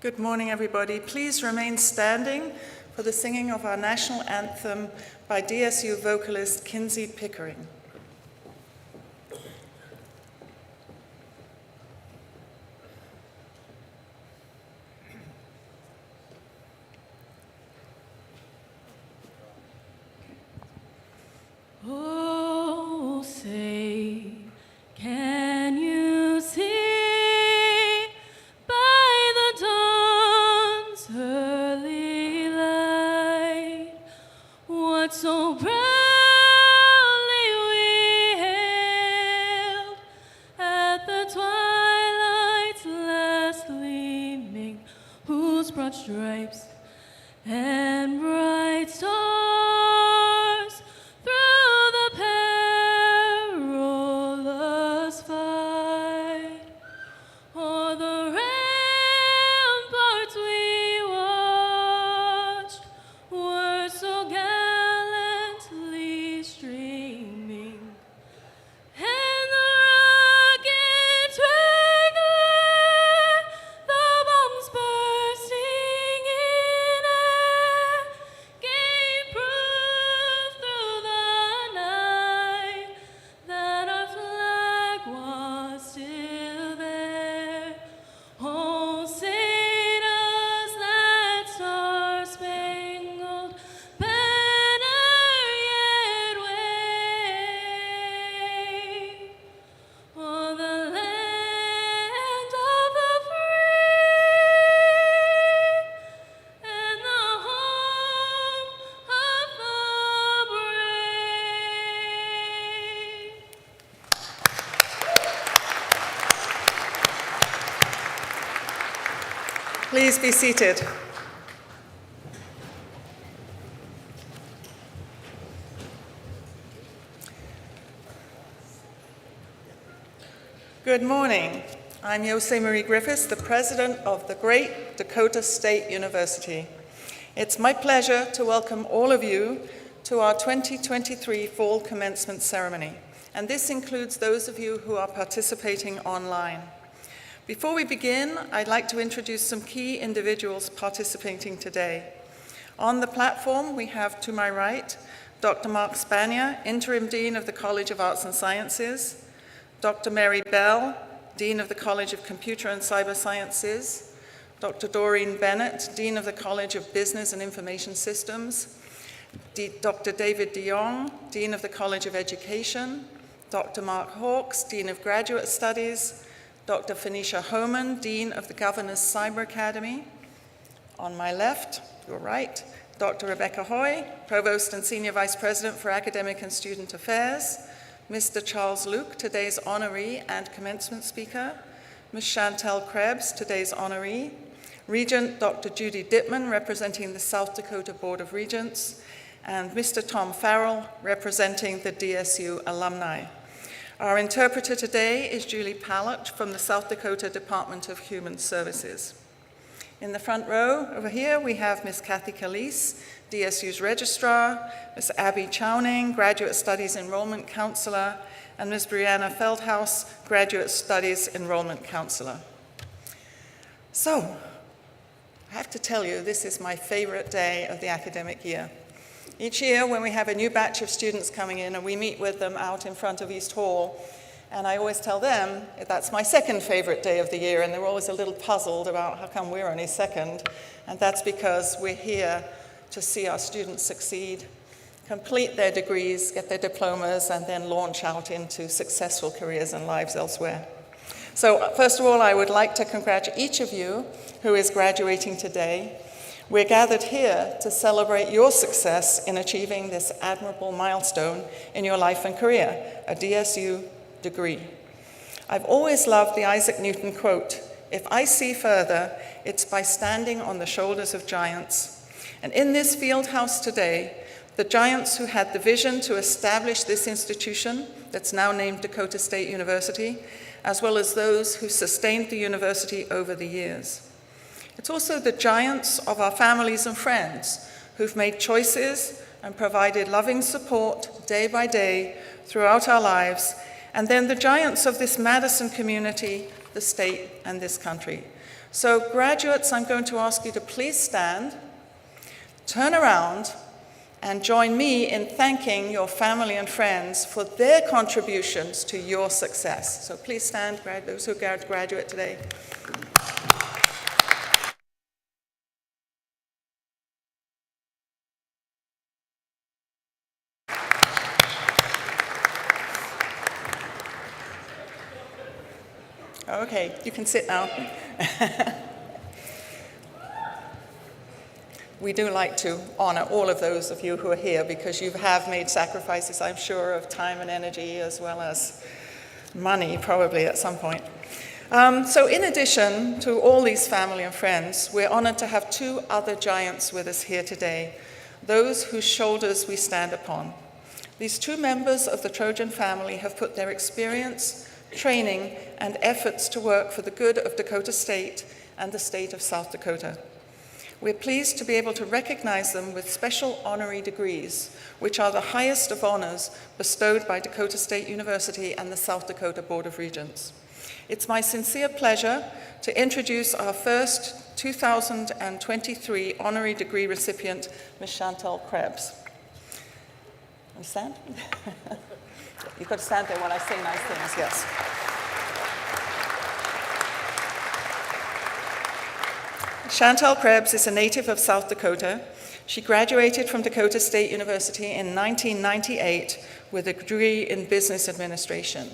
Good morning, everybody. Please remain standing for the singing of our national anthem by DSU vocalist Kinsey Pickering. Oh, say, can you see by the dawn's early light what so proudly we hailed at the twilight's last gleaming, whose broad stripes and bright stars Please be seated. Good morning. I'm Yosei Marie Griffiths, the president of the great Dakota State University. It's my pleasure to welcome all of you to our 2023 Fall Commencement Ceremony, and this includes those of you who are participating online. Before we begin, I'd like to introduce some key individuals participating today. On the platform, we have to my right, Dr. Mark Spania, Interim Dean of the College of Arts and Sciences, Dr. Mary Bell, Dean of the College of Computer and Cyber Sciences, Dr. Doreen Bennett, Dean of the College of Business and Information Systems, Dr. David DeYoung, Dean of the College of Education, Dr. Mark Hawkes, Dean of Graduate Studies, Dr. Phoenicia Homan, Dean of the Governor's Cyber Academy. On my left, your right, Dr. Rebecca Hoy, Provost and Senior Vice President for Academic and Student Affairs, Mr. Charles Luke, today's honoree and commencement speaker, Ms. Chantel Krebs, today's honoree, Regent Dr. Judy Dittman, representing the South Dakota Board of Regents, and Mr. Tom Farrell, representing the DSU Alumni. Our interpreter today is Julie Pallett from the South Dakota Department of Human Services. In the front row over here, we have Ms. Kathy Calise, DSU's Registrar, Ms. Abby Chowning, Graduate Studies Enrollment Counselor, and Ms. Brianna Feldhaus, Graduate Studies Enrollment Counselor. So, I have to tell you, this is my favorite day of the academic year. Each year when we have a new batch of students coming in and we meet with them out in front of East Hall, and I always tell them that's my second favorite day of the year, and they're always a little puzzled about how come we're only second, and that's because we're here to see our students succeed, complete their degrees, get their diplomas, and then launch out into successful careers and lives elsewhere. So first of all, I would like to congratulate each of you who is graduating today. We're gathered here to celebrate your success in achieving this admirable milestone in your life and career, a DSU degree. I've always loved the Isaac Newton quote, "If I see further, it's by standing on the shoulders of giants." And in this field house today, the giants who had the vision to establish this institution that's now named Dakota State University, as well as those who sustained the university over the years. It's also the giants of our families and friends who've made choices and provided loving support day by day throughout our lives, and then the giants of this Madison community, the state, and this country. So graduates, I'm going to ask you to please stand, turn around, and join me in thanking your family and friends for their contributions to your success. So please stand, those who graduate today. Okay, you can sit now. We do like to honor all of those of you who are here because you have made sacrifices, I'm sure, of time and energy as well as money, probably at some point. So in addition to all these family and friends, we're honored to have two other giants with us here today, those whose shoulders we stand upon. These two members of the Trojan family have put their experience, training, and efforts to work for the good of Dakota State and the state of South Dakota. We're pleased to be able to recognize them with special honorary degrees, which are the highest of honors bestowed by Dakota State University and the South Dakota Board of Regents. It's my sincere pleasure to introduce our first 2023 honorary degree recipient, Ms. Chantel Krebs. You stand? You've got to stand there when I say nice things, yes. Chantel Krebs is a native of South Dakota. She graduated from Dakota State University in 1998 with a degree in business administration.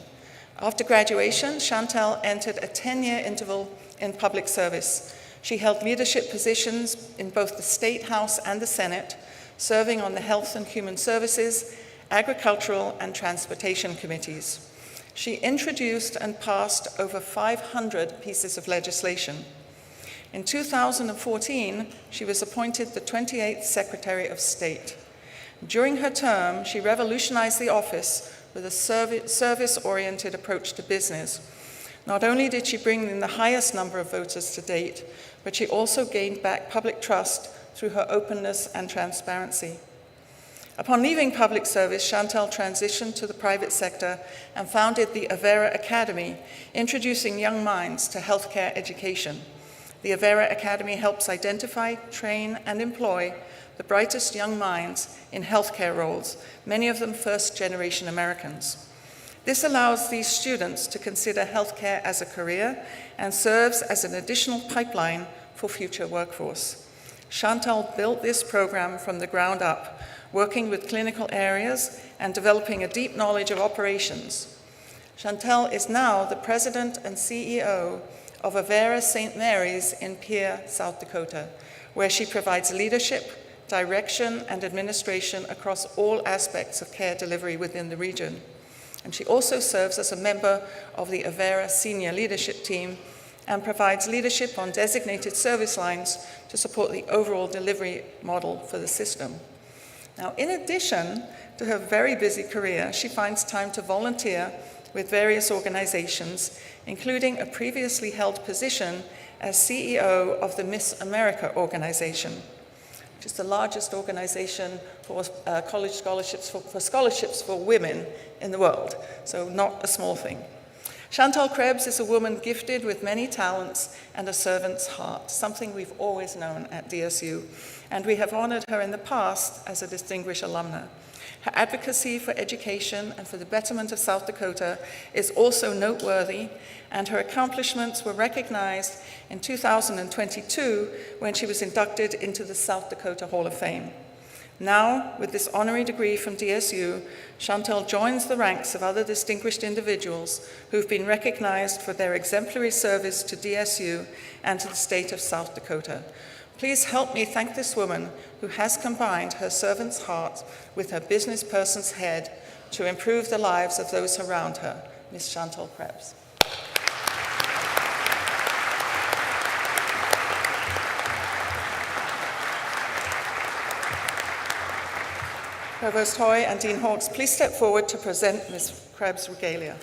After graduation, Chantel entered a 10-year interval in public service. She held leadership positions in both the State House and the Senate, serving on the Health and Human Services, Agricultural, and Transportation committees. She introduced and passed over 500 pieces of legislation. In 2014, she was appointed the 28th Secretary of State. During her term, she revolutionized the office with a service-oriented approach to business. Not only did she bring in the highest number of voters to date, but she also gained back public trust through her openness and transparency. Upon leaving public service, Chantel transitioned to the private sector and founded the Avera Academy, introducing young minds to healthcare education. The Avera Academy helps identify, train, and employ the brightest young minds in healthcare roles, many of them first-generation Americans. This allows these students to consider healthcare as a career and serves as an additional pipeline for future workforce. Chantel built this program from the ground up, working with clinical areas and developing a deep knowledge of operations. Chantel is now the president and CEO of Avera St. Mary's in Pierre, South Dakota, where she provides leadership, direction, and administration across all aspects of care delivery within the region. And she also serves as a member of the Avera Senior Leadership Team and provides leadership on designated service lines to support the overall delivery model for the system. Now, in addition to her very busy career, she finds time to volunteer with various organizations, including a previously held position as CEO of the Miss America organization, which is the largest organization for college scholarships for scholarships for women in the world, so not a small thing. Chantel Krebs is a woman gifted with many talents and a servant's heart, something we've always known at DSU, and we have honored her in the past as a distinguished alumna. Her advocacy for education and for the betterment of South Dakota is also noteworthy, and her accomplishments were recognized in 2022 when she was inducted into the South Dakota Hall of Fame. Now, with this honorary degree from DSU, Chantel joins the ranks of other distinguished individuals who've been recognized for their exemplary service to DSU and to the state of South Dakota. Please help me thank this woman who has combined her servant's heart with her business person's head to improve the lives of those around her, Ms. Chantel Krebs. Provost Hoy and Dean Hawkes, please step forward to present Ms. Krebs' regalia.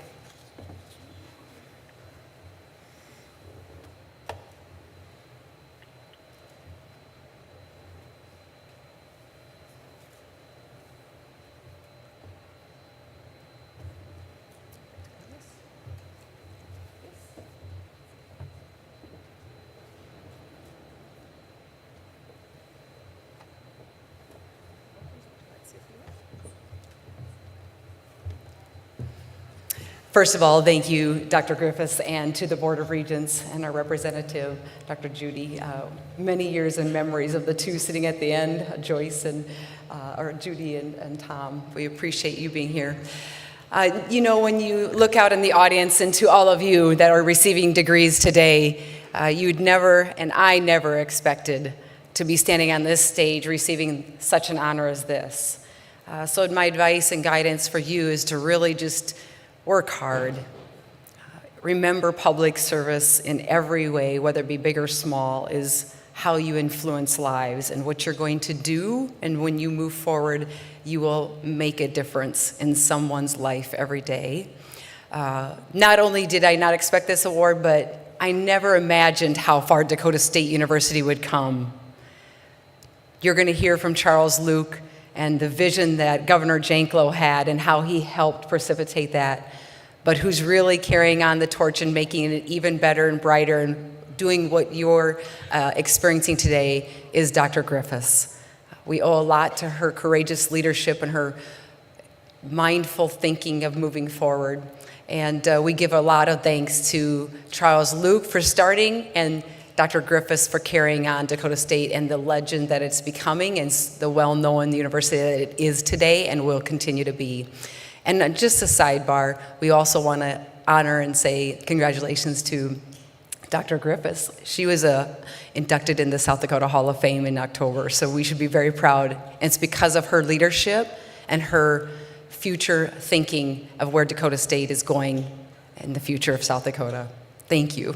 First of all, thank you, Dr. Griffiths, and to the Board of Regents and our representative, Dr. Judy. Many years and memories of the two sitting at the end, Joyce and or Judy and Tom. We appreciate you being here. You know, when you look out in the audience and to all of you that are receiving degrees today, you'd never, and I never expected to be standing on this stage receiving such an honor as this. So my advice and guidance for you is to really just work hard. Remember, public service in every way, whether it be big or small, is how you influence lives and what you're going to do. And when you move forward, you will make a difference in someone's life every day. Not only did I not expect this award, but I never imagined how far Dakota State University would come. You're going to hear from Charles Luke and the vision that Governor Janklow had and how he helped precipitate that, but who's really carrying on the torch and making it even better and brighter and doing what you're experiencing today is Dr. Griffiths. We owe a lot to her courageous leadership and her mindful thinking of moving forward. And we give a lot of thanks to Charles Luke for starting and Dr. Griffiths for carrying on Dakota State and the legend that it's becoming and the well-known university that it is today and will continue to be. And just a sidebar, we also want to honor and say congratulations to Dr. Griffiths. She was inducted in the South Dakota Hall of Fame in October, so we should be very proud. And it's because of her leadership and her future thinking of where Dakota State is going in the future of South Dakota. Thank you.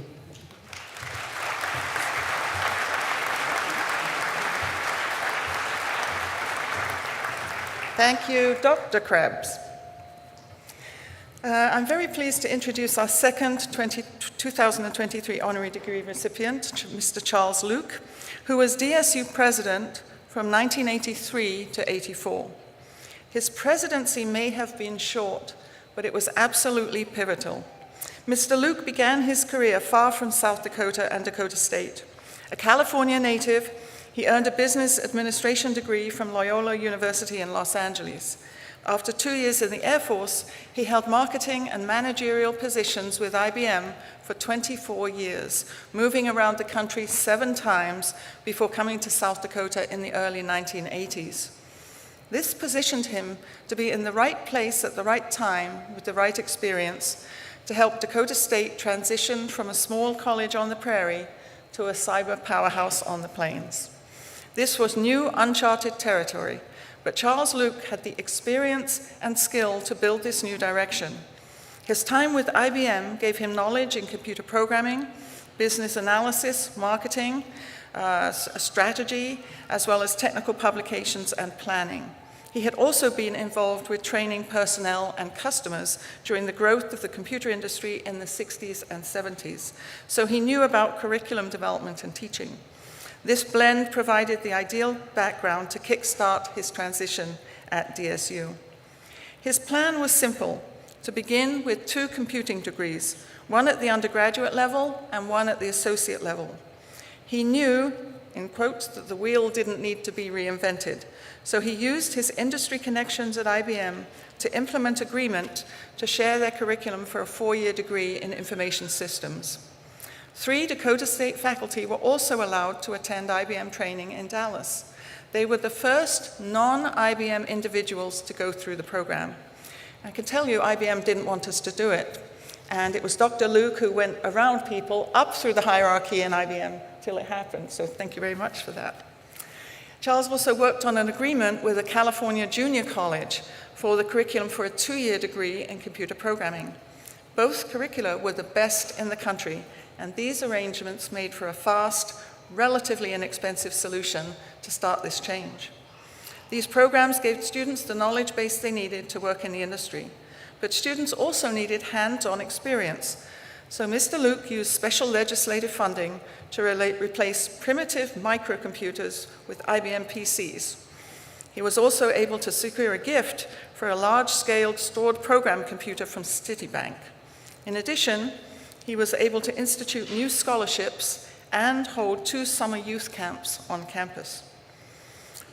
Thank you, Dr. Krebs. I'm very pleased to introduce our second 2023 honorary degree recipient, Mr. Charles Luke, who was DSU president from 1983 to 84. His presidency may have been short, but it was absolutely pivotal. Mr. Luke began his career far from South Dakota and Dakota State. A California native, he earned a business administration degree from Loyola University in Los Angeles. After 2 years in the Air Force, he held marketing and managerial positions with IBM for 24 years, moving around the country 7 times before coming to South Dakota in the early 1980s. This positioned him to be in the right place at the right time with the right experience to help Dakota State transition from a small college on the prairie to a cyber powerhouse on the plains. This was new, uncharted territory, but Charles Luke had the experience and skill to build this new direction. His time with IBM gave him knowledge in computer programming, business analysis, marketing, strategy, as well as technical publications and planning. He had also been involved with training personnel and customers during the growth of the computer industry in the 60s and 70s, so he knew about curriculum development and teaching. This blend provided the ideal background to kickstart his transition at DSU. His plan was simple, to begin with 2 computing degrees, one at the undergraduate level and one at the associate level. He knew, in quotes, that the wheel didn't need to be reinvented, so he used his industry connections at IBM to implement agreement to share their curriculum for a 4-year degree in information systems. 3 Dakota State faculty were also allowed to attend IBM training in Dallas. They were the first non-IBM individuals to go through the program. I can tell you IBM didn't want us to do it, and it was Dr. Luke who went around people up through the hierarchy in IBM till it happened, so thank you very much for that. Charles also worked on an agreement with a California junior college for the curriculum for a 2-year degree in computer programming. Both curricula were the best in the country, and these arrangements made for a fast, relatively inexpensive solution to start this change. These programs gave students the knowledge base they needed to work in the industry, but students also needed hands-on experience. So Mr. Luke used special legislative funding to replace primitive microcomputers with IBM PCs. He was also able to secure a gift for a large-scale stored program computer from Citibank. In addition, he was able to institute new scholarships and hold 2 summer youth camps on campus.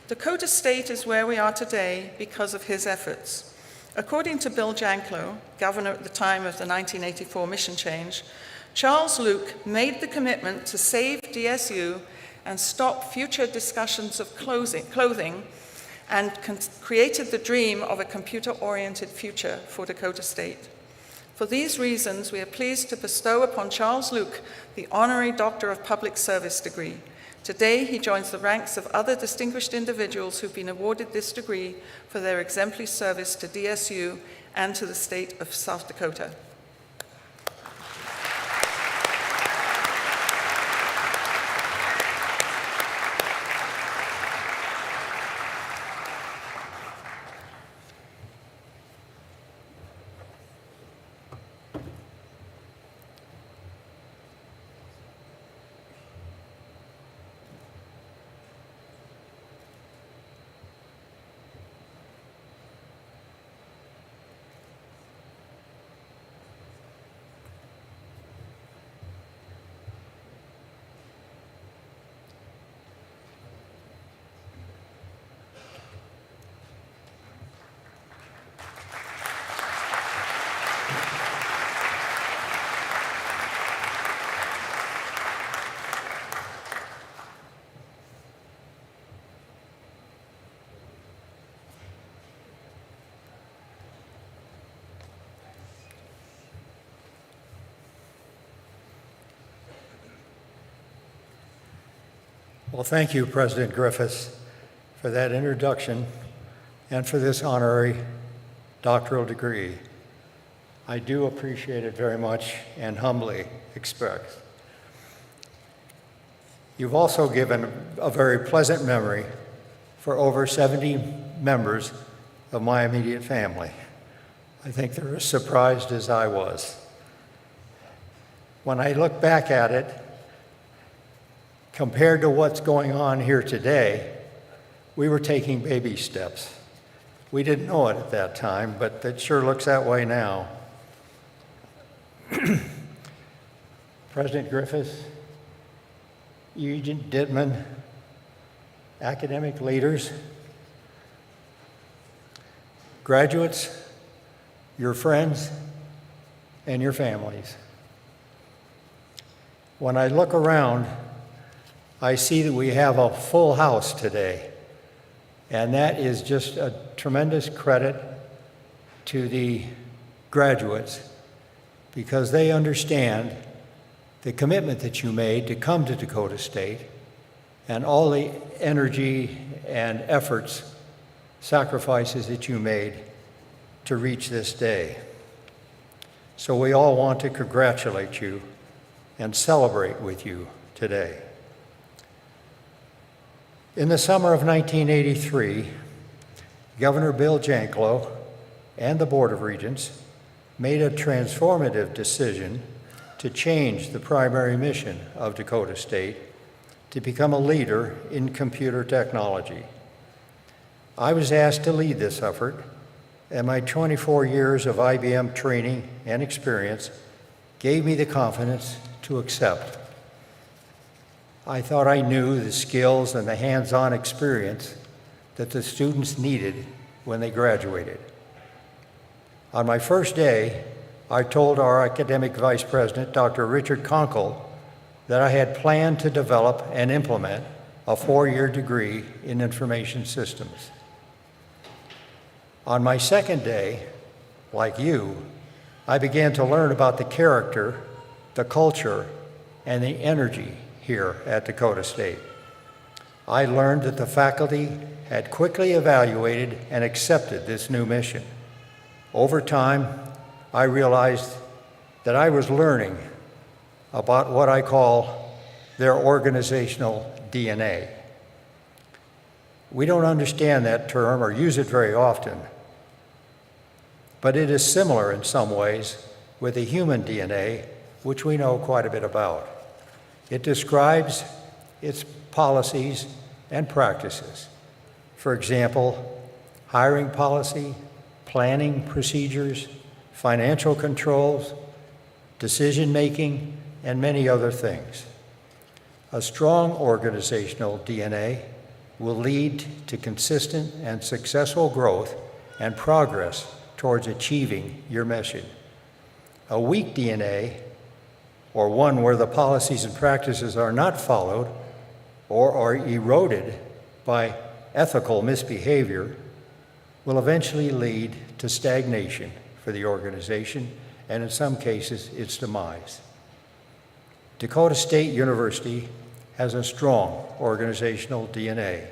Dakota State is where we are today because of his efforts. According to Bill Janklow, governor at the time of the 1984 mission change, Charles Luke made the commitment to save DSU and stop future discussions of clothing and created the dream of a computer-oriented future for Dakota State. For these reasons, we are pleased to bestow upon Charles Luke the Honorary Doctor of Public Service degree. Today, he joins the ranks of other distinguished individuals who've been awarded this degree for their exemplary service to DSU and to the state of South Dakota. Well, thank you, President Griffiths, for that introduction and for this honorary doctoral degree. I do appreciate it very much and humbly expect. You've also given a very pleasant memory for over 70 members of my immediate family. I think they're as surprised as I was. When I look back at it, compared to what's going on here today, we were taking baby steps. We didn't know it at that time, but it sure looks that way now. President Griffiths, Eugene Dittman, academic leaders, graduates, your friends, and your families. When I look around, I see that we have a full house today, and that is just a tremendous credit to the graduates because they understand the commitment that you made to come to Dakota State and all the energy and efforts, sacrifices that you made to reach this day. So we all want to congratulate you and celebrate with you today. In the summer of 1983, Governor Bill Janklow and the Board of Regents made a transformative decision to change the primary mission of Dakota State to become a leader in computer technology. I was asked to lead this effort, and my 24 years of IBM training and experience gave me the confidence to accept. I thought I knew the skills and the hands-on experience that the students needed when they graduated. On my first day, I told our academic vice president, Dr. Richard Conkle, that I had planned to develop and implement a 4-year degree in information systems. On my second day, like you, I began to learn about the character, the culture, and the energy here at Dakota State. I learned that the faculty had quickly evaluated and accepted this new mission. Over time, I realized that I was learning about what I call their organizational DNA. We don't understand that term or use it very often, but it is similar in some ways with the human DNA, which we know quite a bit about. It describes its policies and practices. For example, hiring policy, planning procedures, financial controls, decision-making, and many other things. A strong organizational DNA will lead to consistent and successful growth and progress towards achieving your mission. A weak DNA, or one where the policies and practices are not followed or are eroded by ethical misbehavior, will eventually lead to stagnation for the organization and, in some cases, its demise. Dakota State University has a strong organizational DNA.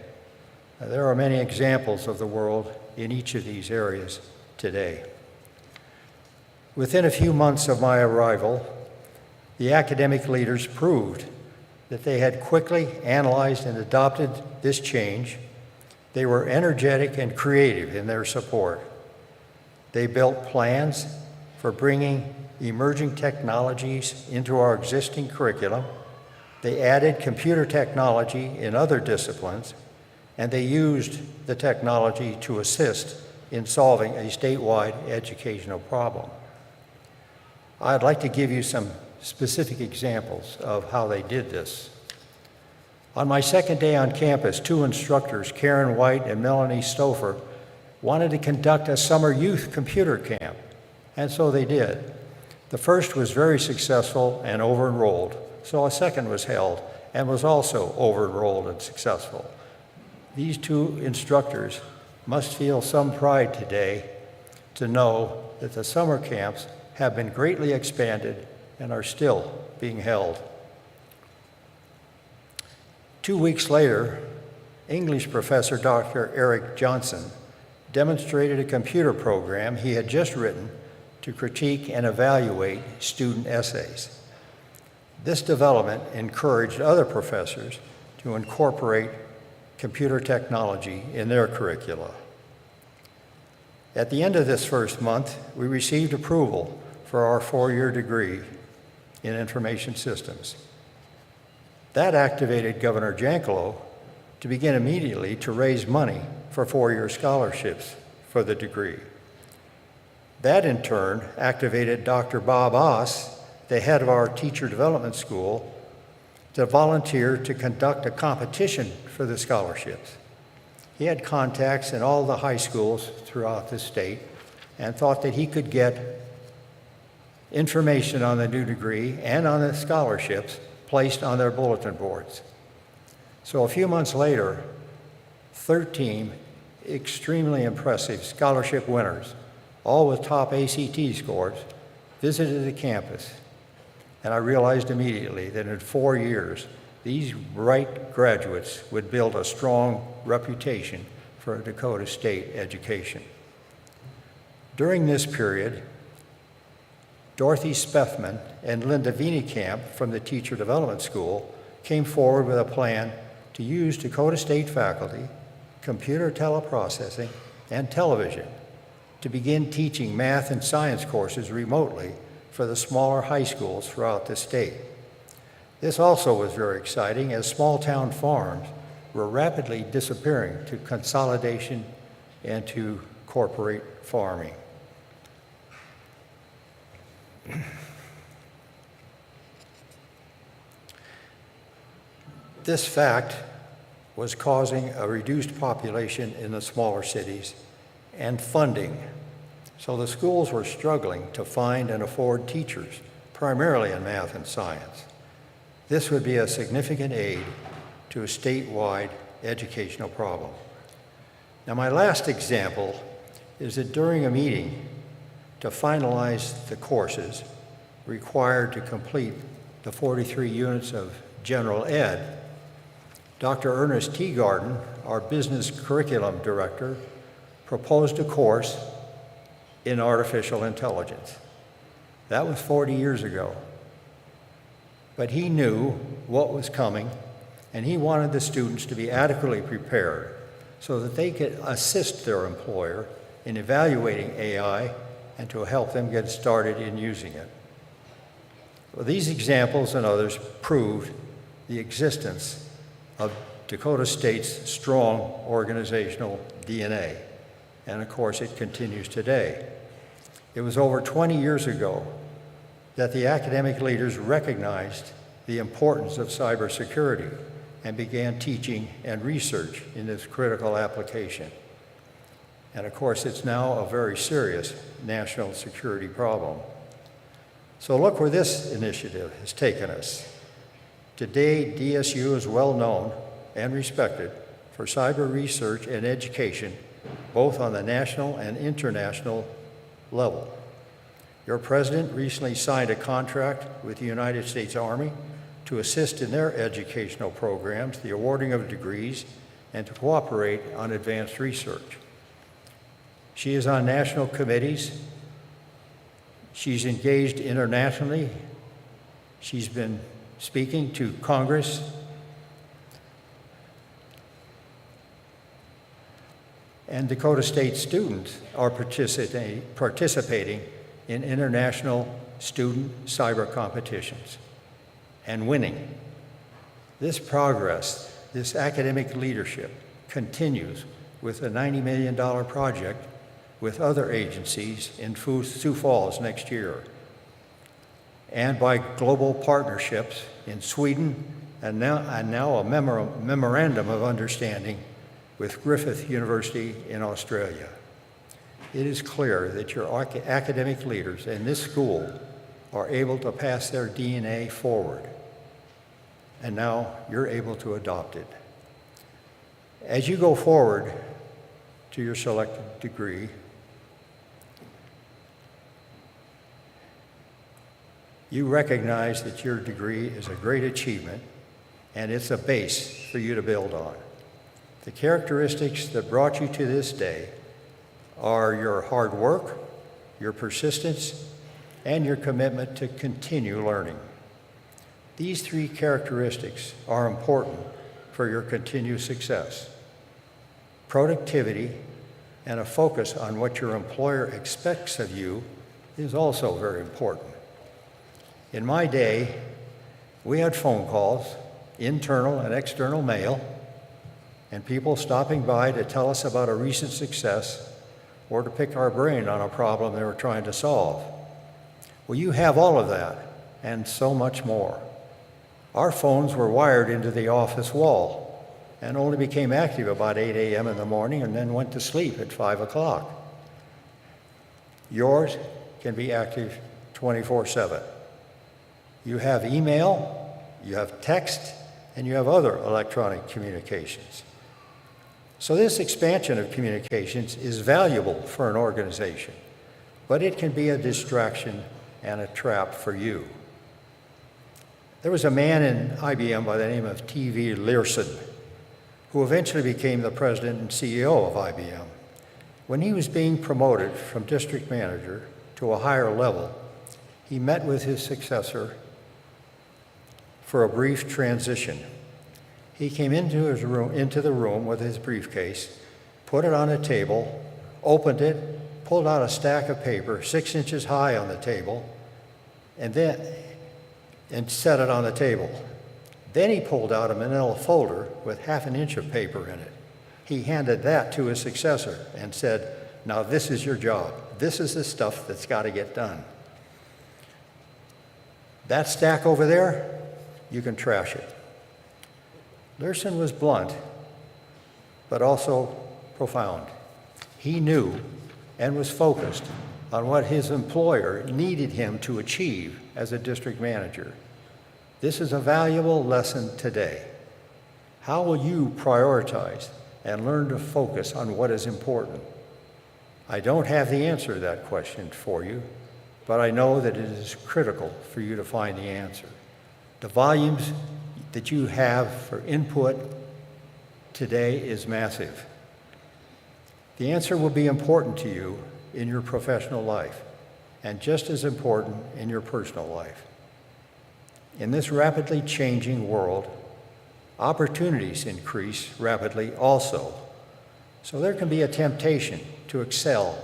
There are many examples of the world in each of these areas today. Within a few months of my arrival, the academic leaders proved that they had quickly analyzed and adopted this change. They were energetic and creative in their support. They built plans for bringing emerging technologies into our existing curriculum. They added computer technology in other disciplines, and they used the technology to assist in solving a statewide educational problem. I'd like to give you some specific examples of how they did this. On my second day on campus, two instructors, Karen White and Melanie Stouffer, wanted to conduct a summer youth computer camp, and so they did. The first was very successful and over-enrolled, so a second was held and was also over-enrolled and successful. These two instructors must feel some pride today to know that the summer camps have been greatly expanded and are still being held. 2 weeks later, English professor Dr. Eric Johnson demonstrated a computer program he had just written to critique and evaluate student essays. This development encouraged other professors to incorporate computer technology in their curricula. At the end of this first month, we received approval for our 4-year degree in information systems. That activated Governor Janklow to begin immediately to raise money for 4-year scholarships for the degree. That in turn activated Dr. Bob Oss, the head of our teacher development school, to volunteer to conduct a competition for the scholarships. He had contacts in all the high schools throughout the state and thought that he could get information on the new degree and on the scholarships placed on their bulletin boards. So a few months later, 13 extremely impressive scholarship winners, all with top ACT scores, visited the campus. And I realized immediately that in 4 years, these bright graduates would build a strong reputation for Dakota State education. During this period, Dorothy Spethman and Linda Wienekamp from the Teacher Development School came forward with a plan to use Dakota State faculty, computer teleprocessing, and television to begin teaching math and science courses remotely for the smaller high schools throughout the state. This also was very exciting as small-town farms were rapidly disappearing to consolidation and to corporate farming. This fact was causing a reduced population in the smaller cities and funding. So the schools were struggling to find and afford teachers, primarily in math and science. This would be a significant aid to a statewide educational problem. Now, my last example is that during a meeting to finalize the courses required to complete the 43 units of general ed, Dr. Ernest Teagarden, our business curriculum director, proposed a course in artificial intelligence. That was 40 years ago. But he knew what was coming, and he wanted the students to be adequately prepared so that they could assist their employer in evaluating AI and to help them get started in using it. Well, these examples and others proved the existence of Dakota State's strong organizational DNA, and of course it continues today. It was over 20 years ago that the academic leaders recognized the importance of cybersecurity and began teaching and research in this critical application. And of course, it's now a very serious national security problem. So look where this initiative has taken us. Today, DSU is well known and respected for cyber research and education, both on the national and international level. Your president recently signed a contract with the United States Army to assist in their educational programs, the awarding of degrees, and to cooperate on advanced research. She is on national committees. She's engaged internationally. She's been speaking to Congress. And Dakota State students are participating in international student cyber competitions and winning. This progress, this academic leadership continues with a $90 million project with other agencies in Sioux Falls next year, and by global partnerships in Sweden, and now a memorandum of understanding with Griffith University in Australia. It is clear that your academic leaders in this school are able to pass their DNA forward, and now you're able to adopt it. As you go forward to your selected degree, you recognize that your degree is a great achievement and it's a base for you to build on. The characteristics that brought you to this day are your hard work, your persistence, and your commitment to continue learning. These three characteristics are important for your continued success. Productivity and a focus on what your employer expects of you is also very important. In my day, we had phone calls, internal and external mail, and people stopping by to tell us about a recent success or to pick our brain on a problem they were trying to solve. Well, you have all of that and so much more. Our phones were wired into the office wall and only became active about 8 a.m. in the morning and then went to sleep at 5 o'clock. Yours can be active 24/7. You have email, you have text, and you have other electronic communications. So this expansion of communications is valuable for an organization, but it can be a distraction and a trap for you. There was a man in IBM by the name of T.V. Learson, who eventually became the president and CEO of IBM. When he was being promoted from district manager to a higher level, he met with his successor for a brief transition. He came into the room with his briefcase, put it on a table, opened it, pulled out a stack of paper 6 inches high on the table, and set it on the table. Then he pulled out a manila folder with 1/2 inch of paper in it. He handed that to his successor and said, "Now this is your job. This is the stuff that's got to get done. That stack over there, you can trash it." Learson was blunt, but also profound. He knew and was focused on what his employer needed him to achieve as a district manager. This is a valuable lesson today. How will you prioritize and learn to focus on what is important? I don't have the answer to that question for you, but I know that it is critical for you to find the answer. The volumes that you have for input today is massive. The answer will be important to you in your professional life, and just as important in your personal life. In this rapidly changing world, opportunities increase rapidly also. So there can be a temptation to excel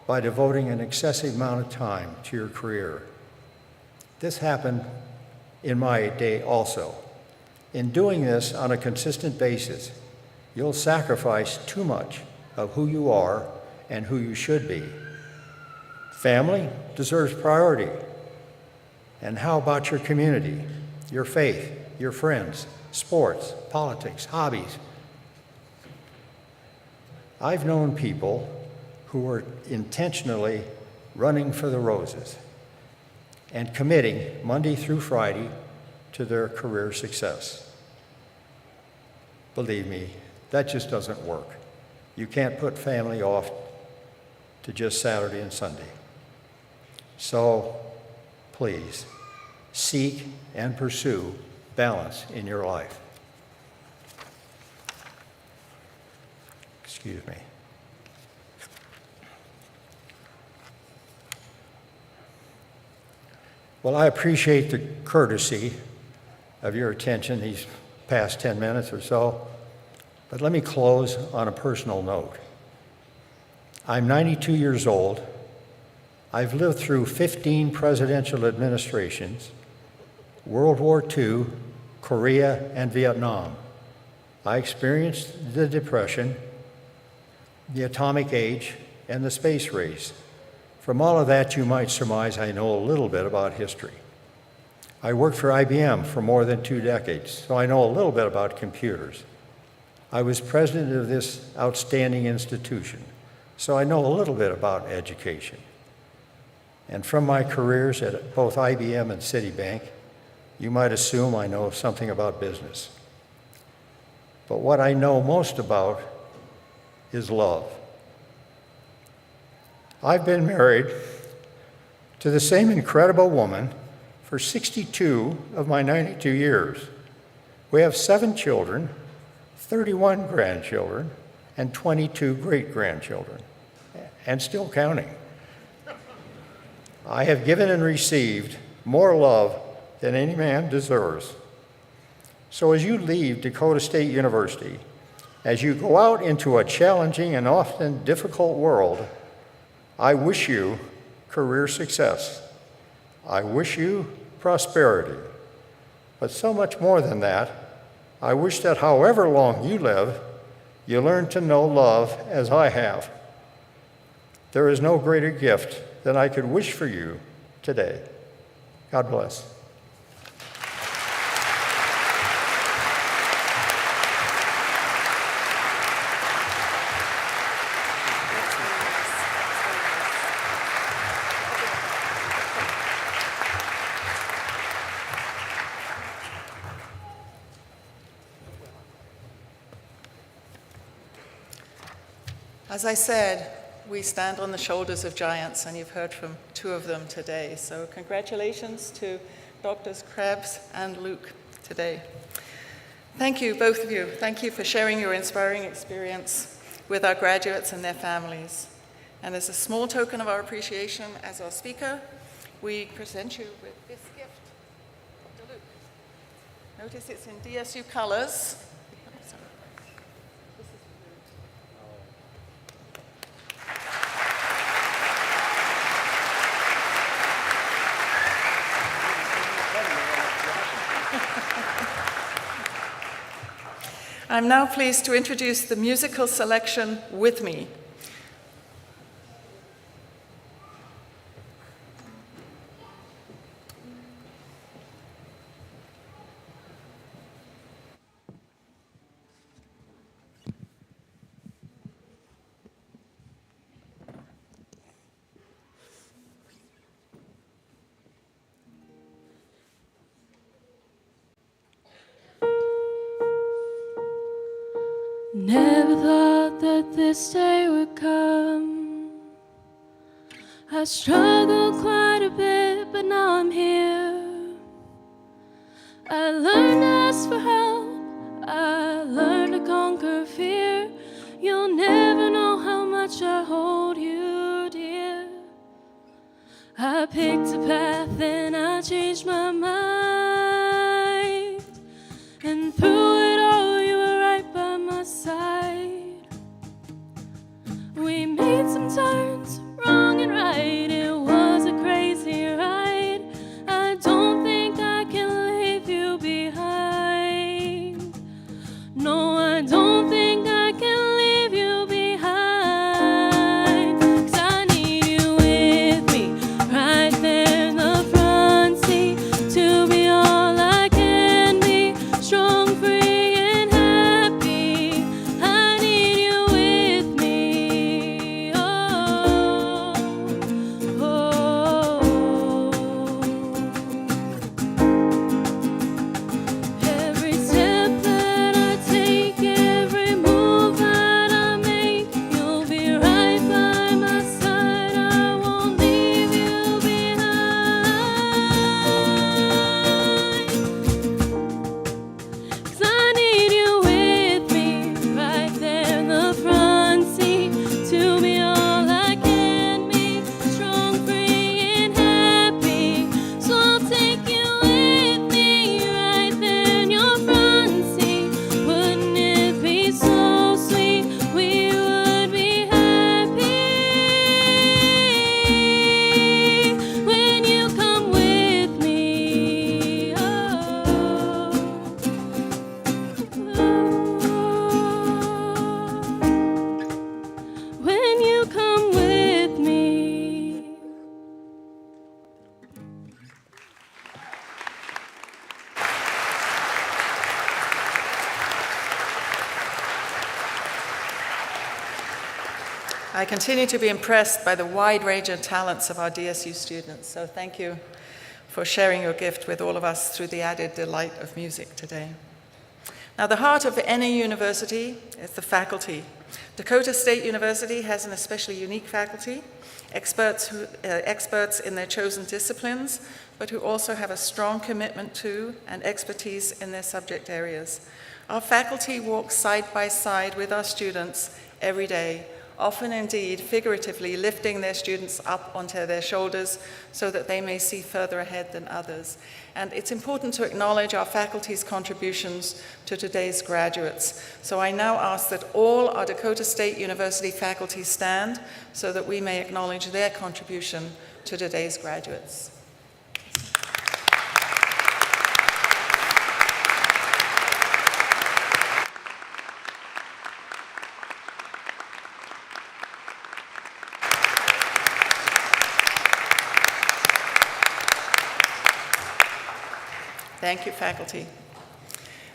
by devoting an excessive amount of time to your career. This happened in my day also. In doing this on a consistent basis, you'll sacrifice too much of who you are and who you should be. Family deserves priority. And how about your community, your faith, your friends, sports, politics, hobbies? I've known people who are intentionally running for the roses and committing Monday through Friday to their career success. Believe me, that just doesn't work. You can't put family off to just Saturday and Sunday. So please, seek and pursue balance in your life. Excuse me. Well, I appreciate the courtesy of your attention these past 10 minutes or so, but let me close on a personal note. I'm 92 years old. I've lived through 15 presidential administrations, World War II, Korea, and Vietnam. I experienced the Depression, the atomic age, and the space race. From all of that, you might surmise I know a little bit about history. I worked for IBM for more than 2 decades, so I know a little bit about computers. I was president of this outstanding institution, so I know a little bit about education. And from my careers at both IBM and Citibank, you might assume I know something about business. But what I know most about is love. I've been married to the same incredible woman for 62 of my 92 years. We have 7 children, 31 grandchildren, and 22 great-grandchildren, and still counting. I have given and received more love than any man deserves. So as you leave Dakota State University, as you go out into a challenging and often difficult world, I wish you career success. I wish you prosperity. But so much more than that, I wish that however long you live, you learn to know love as I have. There is no greater gift than I could wish for you today. God bless. As I said, we stand on the shoulders of giants, and you've heard from 2 of them today. So congratulations to Drs. Krebs and Luke today. Thank you, both of you. Thank you for sharing your inspiring experience with our graduates and their families. And as a small token of our appreciation as our speaker, we present you with this gift. Dr. Luke. Notice it's in DSU colors. I'm now pleased to introduce the musical selection With Me. Never thought that this day would come. I struggled quite a bit, but now I'm here. I learned to ask for help. I learned to conquer fear. You'll never know how much I hold you dear. I picked a path and I changed my mind. And through it all, you were right by my side. We made some turns, wrong and right. It was a crazy ride. I don't think I can leave you behind. No, I don't think I can leave you behind. 'Cause I need you with me, right there in the front seat, to be I continue to be impressed by the wide range of talents of our DSU students, so thank you for sharing your gift with all of us through the added delight of music today. Now, the heart of any university is the faculty. Dakota State University has an especially unique faculty, experts in their chosen disciplines, but who also have a strong commitment to and expertise in their subject areas. Our faculty walk side by side with our students every day, often indeed figuratively lifting their students up onto their shoulders so that they may see further ahead than others. And it's important to acknowledge our faculty's contributions to today's graduates. So I now ask that all our Dakota State University faculty stand so that we may acknowledge their contribution to today's graduates. Thank you, faculty.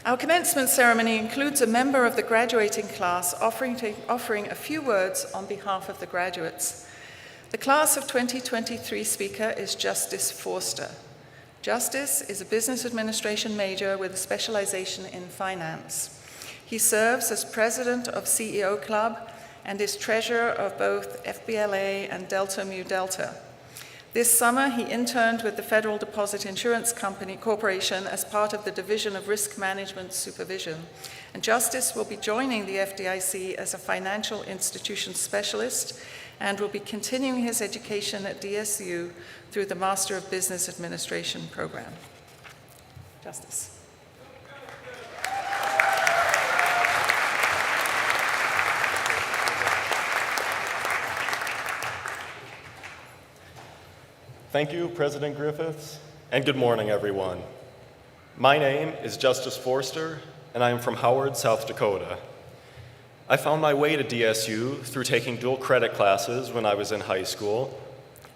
Our commencement ceremony includes a member of the graduating class offering a few words on behalf of the graduates. The class of 2023 speaker is Justice Forster. Justice is a business administration major with a specialization in finance. He serves as president of CEO Club and is treasurer of both FBLA and Delta Mu Delta. This summer, he interned with the Federal Deposit Insurance Corporation as part of the Division of Risk Management Supervision. And Justice will be joining the FDIC as a financial institution specialist and will be continuing his education at DSU through the Master of Business Administration program. Justice. Thank you, President Griffiths, and good morning, everyone. My name is Justice Forster, and I am from Howard, South Dakota. I found my way to DSU through taking dual credit classes when I was in high school,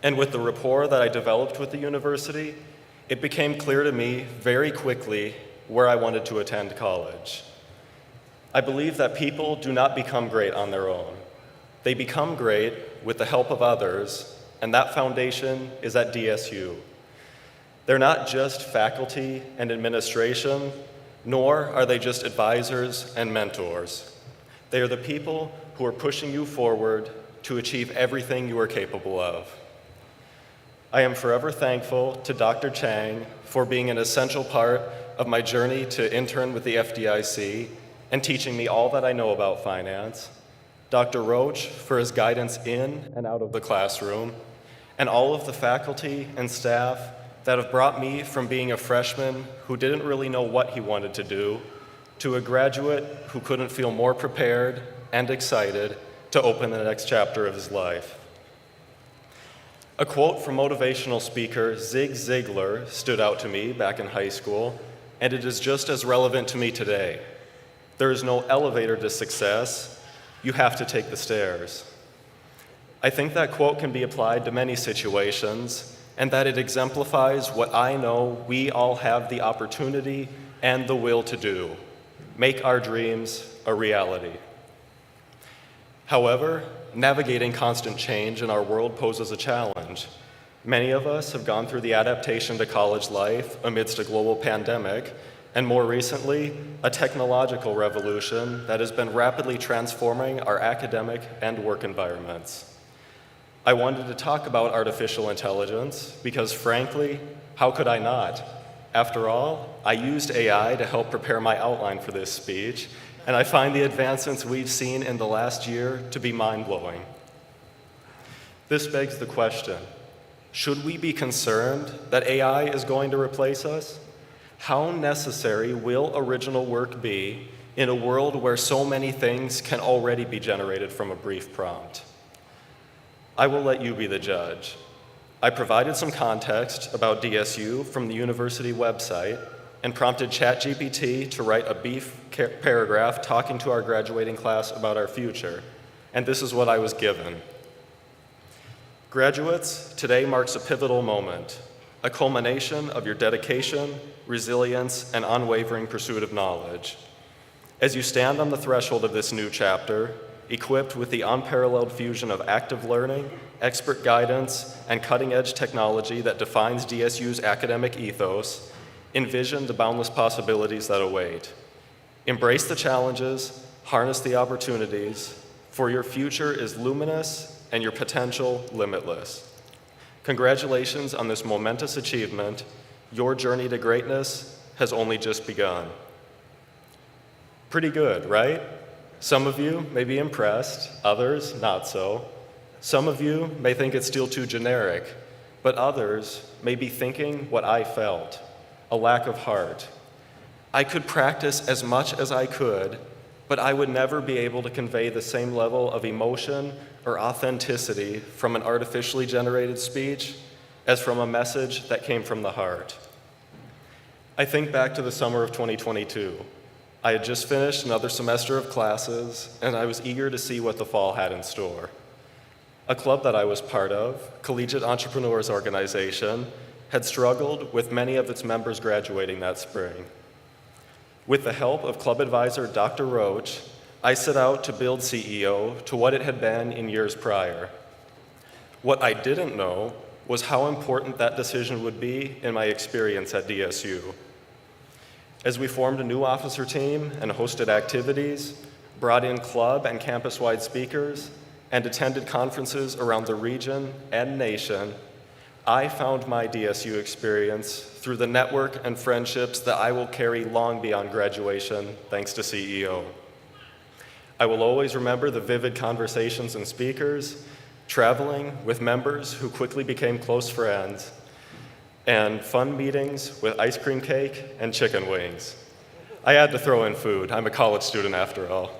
and with the rapport that I developed with the university, it became clear to me very quickly where I wanted to attend college. I believe that people do not become great on their own. They become great with the help of others, and that foundation is at DSU. They're not just faculty and administration, nor are they just advisors and mentors. They are the people who are pushing you forward to achieve everything you are capable of. I am forever thankful to Dr. Chang for being an essential part of my journey to intern with the FDIC and teaching me all that I know about finance, Dr. Roach for his guidance in and out of the classroom, and all of the faculty and staff that have brought me from being a freshman who didn't really know what he wanted to do to a graduate who couldn't feel more prepared and excited to open the next chapter of his life. A quote from motivational speaker Zig Ziglar stood out to me back in high school, and it is just as relevant to me today. There is no elevator to success, you have to take the stairs. I think that quote can be applied to many situations, and that it exemplifies what I know we all have the opportunity and the will to do, make our dreams a reality. However, navigating constant change in our world poses a challenge. Many of us have gone through the adaptation to college life amidst a global pandemic, and more recently, a technological revolution that has been rapidly transforming our academic and work environments. I wanted to talk about artificial intelligence because, frankly, how could I not? After all, I used AI to help prepare my outline for this speech, and I find the advancements we've seen in the last year to be mind-blowing. This begs the question, should we be concerned that AI is going to replace us? How necessary will original work be in a world where so many things can already be generated from a brief prompt? I will let you be the judge. I provided some context about DSU from the university website and prompted ChatGPT to write a brief paragraph talking to our graduating class about our future. And this is what I was given. Graduates, today marks a pivotal moment, a culmination of your dedication, resilience, and unwavering pursuit of knowledge. As you stand on the threshold of this new chapter, equipped with the unparalleled fusion of active learning, expert guidance, and cutting-edge technology that defines DSU's academic ethos, envision the boundless possibilities that await. Embrace the challenges, harness the opportunities, for your future is luminous and your potential limitless. Congratulations on this momentous achievement. Your journey to greatness has only just begun. Pretty good, right? Some of you may be impressed, others not so. Some of you may think it's still too generic, but others may be thinking what I felt, a lack of heart. I could practice as much as I could, but I would never be able to convey the same level of emotion or authenticity from an artificially generated speech as from a message that came from the heart. I think back to the summer of 2022. I had just finished another semester of classes, and I was eager to see what the fall had in store. A club that I was part of, Collegiate Entrepreneurs Organization, had struggled with many of its members graduating that spring. With the help of club advisor Dr. Roach, I set out to build CEO to what it had been in years prior. What I didn't know was how important that decision would be in my experience at DSU. As we formed a new officer team and hosted activities, brought in club and campus-wide speakers, and attended conferences around the region and nation, I found my DSU experience through the network and friendships that I will carry long beyond graduation, thanks to CEO. I will always remember the vivid conversations and speakers, traveling with members who quickly became close friends, and fun meetings with ice cream cake and chicken wings. I had to throw in food. I'm a college student after all.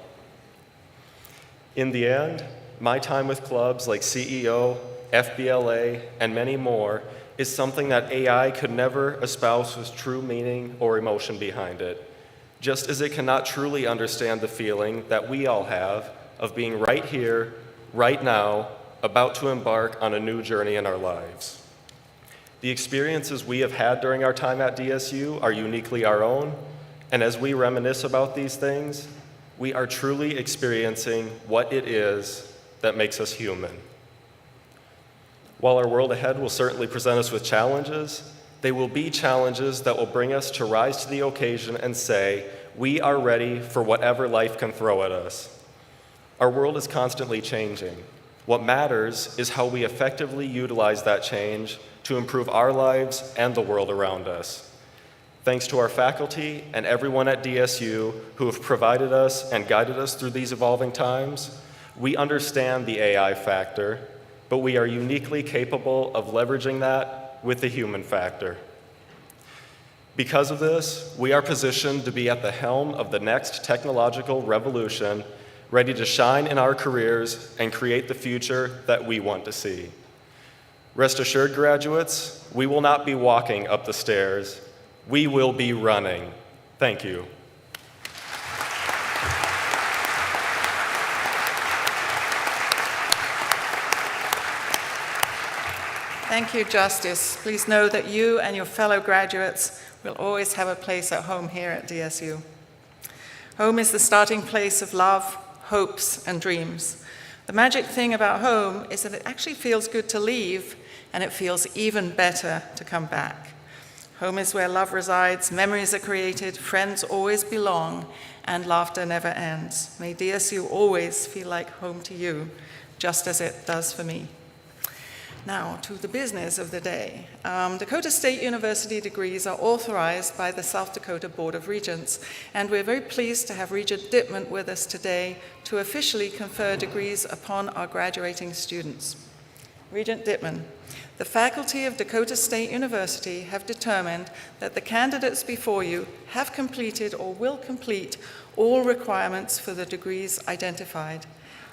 In the end, my time with clubs like CEO, FBLA, and many more is something that AI could never espouse with true meaning or emotion behind it, just as it cannot truly understand the feeling that we all have of being right here, right now, about to embark on a new journey in our lives. The experiences we have had during our time at DSU are uniquely our own, and as we reminisce about these things, we are truly experiencing what it is that makes us human. While our world ahead will certainly present us with challenges, they will be challenges that will bring us to rise to the occasion and say, we are ready for whatever life can throw at us. Our world is constantly changing. What matters is how we effectively utilize that change to improve our lives and the world around us. Thanks to our faculty and everyone at DSU who have provided us and guided us through these evolving times, we understand the AI factor, but we are uniquely capable of leveraging that with the human factor. Because of this, we are positioned to be at the helm of the next technological revolution, ready to shine in our careers and create the future that we want to see. Rest assured, graduates, we will not be walking up the stairs. We will be running. Thank you. Thank you, Justice. Please know that you and your fellow graduates will always have a place at home here at DSU. Home is the starting place of love, hopes, and dreams. The magic thing about home is that it actually feels good to leave, and it feels even better to come back. Home is where love resides, memories are created, friends always belong, and laughter never ends. May DSU always feel like home to you, just as it does for me. Now, to the business of the day. Dakota State University degrees are authorized by the South Dakota Board of Regents, and we're very pleased to have Regent Dittman with us today to officially confer degrees upon our graduating students. Regent Dittman, the faculty of Dakota State University have determined that the candidates before you have completed or will complete all requirements for the degrees identified.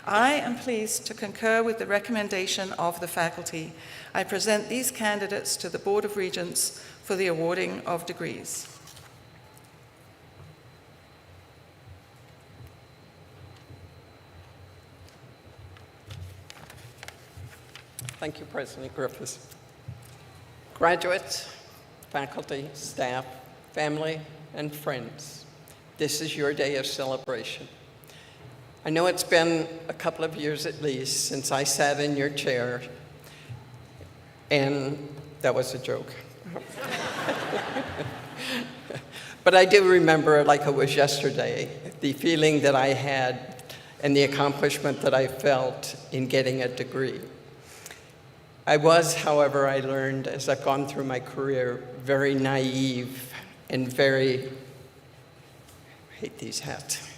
I am pleased to concur with the recommendation of the faculty. I present these candidates to the Board of Regents for the awarding of degrees. Thank you, President Griffiths. Graduates, faculty, staff, family, and friends, this is your day of celebration. I know it's been a couple of years at least since I sat in your chair, and that was a joke. But I do remember it like it was yesterday, the feeling that I had and the accomplishment that I felt in getting a degree. I was, however, I learned as I've gone through my career, very naive and very, I hate these hats,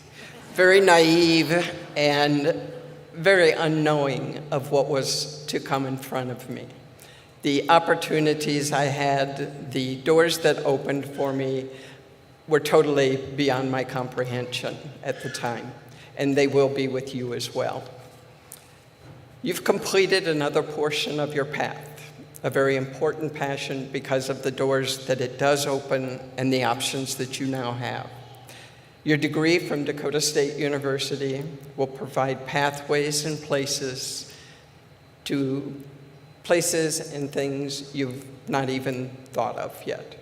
very naive and very unknowing of what was to come in front of me. The opportunities I had, the doors that opened for me were totally beyond my comprehension at the time, and they will be with you as well. You've completed another portion of your path, a very important passion because of the doors that it does open and the options that you now have. Your degree from Dakota State University will provide pathways and places to places and things you've not even thought of yet.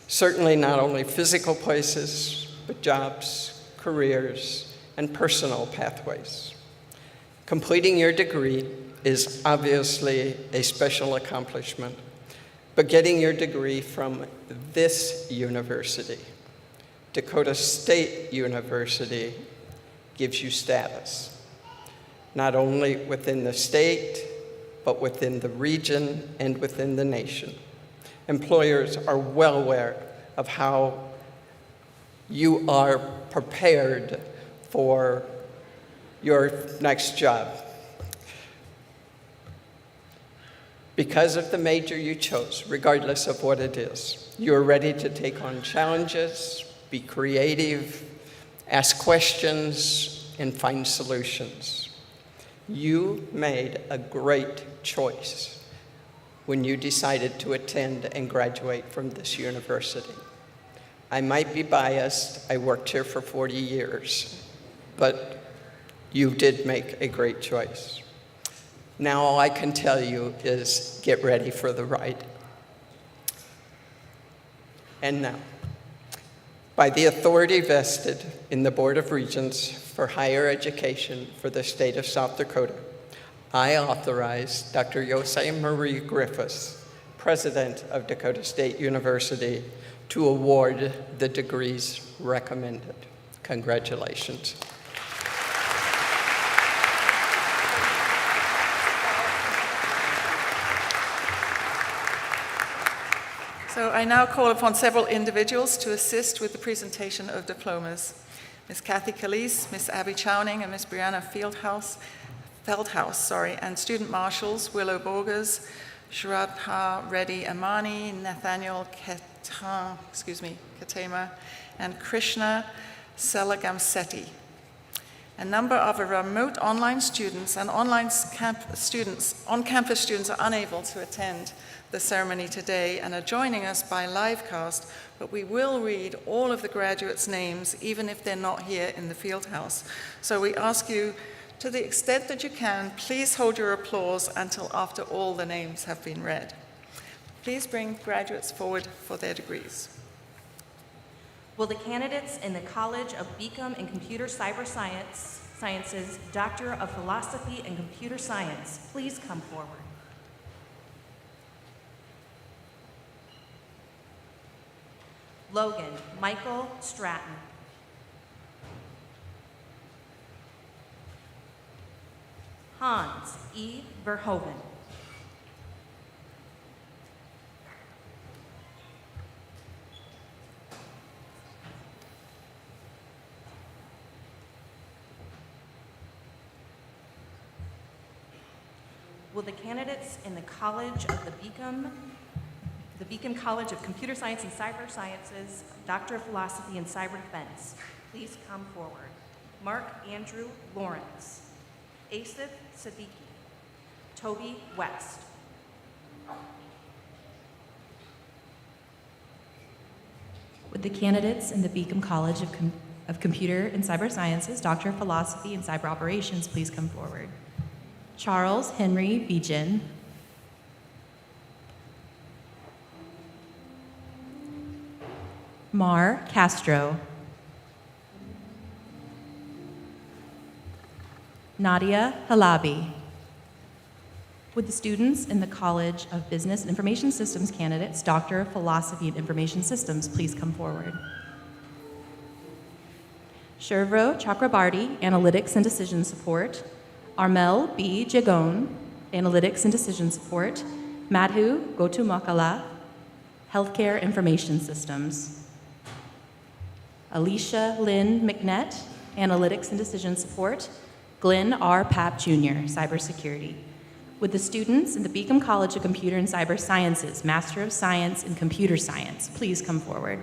Certainly not only physical places, but jobs, careers, and personal pathways. Completing your degree is obviously a special accomplishment, but getting your degree from this university, Dakota State University, gives you status, not only within the state, but within the region and within the nation. Employers are well aware of how you are prepared for your next job. Because of the major you chose, regardless of what it is, you are ready to take on challenges, be creative, ask questions, and find solutions. You made a great choice when you decided to attend and graduate from this university. I might be biased, I worked here for 40 years, but you did make a great choice. Now all I can tell you is get ready for the ride. And now, by the authority vested in the Board of Regents for Higher Education for the state of South Dakota, I authorize Dr. Yosei Marie Griffiths, President of Dakota State University, to award the degrees recommended. Congratulations. So I now call upon several individuals to assist with the presentation of diplomas. Ms. Kathy Calise, Ms. Abby Chowning, and Ms. Brianna Feldhaus, and student marshals Willow Borges, Shraddha Reddy Amani, Nathaniel Katema, and Krishna Selagamsetti. A number of remote online students and on-campus students are unable to attend the ceremony today and are joining us by livecast, but we will read all of the graduates' names even if they're not here in the field house. So we ask you, to the extent that you can, please hold your applause until after all the names have been read. Please bring graduates forward for their degrees. Will the candidates in the College of BCom and Computer Sciences, Doctor of Philosophy and Computer Science, please come forward? Logan Michael Stratton. Hans E. Verhoeven. Will the candidates in the College of the Beacom College of Computer Science and Cyber Sciences, Doctor of Philosophy and Cyber Defense, please come forward? Mark Andrew Lawrence. Asif Siddiqui. Toby West. Would the candidates in the Beacom College of Computer and Cyber Sciences, Doctor of Philosophy and Cyber Operations, please come forward? Charles Henry Bejan. Mar Castro. Nadia Halabi. Would the students in the College of Business and Information Systems candidates, Doctor of Philosophy and Information Systems, please come forward? Shervro Chakrabarty, Analytics and Decision Support. Armel B. Jagon, Analytics and Decision Support. Madhu Gotumakala, Healthcare Information Systems. Alicia Lynn McNett, Analytics and Decision Support. Glenn R. Papp Jr., Cybersecurity. Would the students in the Beacom College of Computer and Cyber Sciences, Master of Science in Computer Science, please come forward?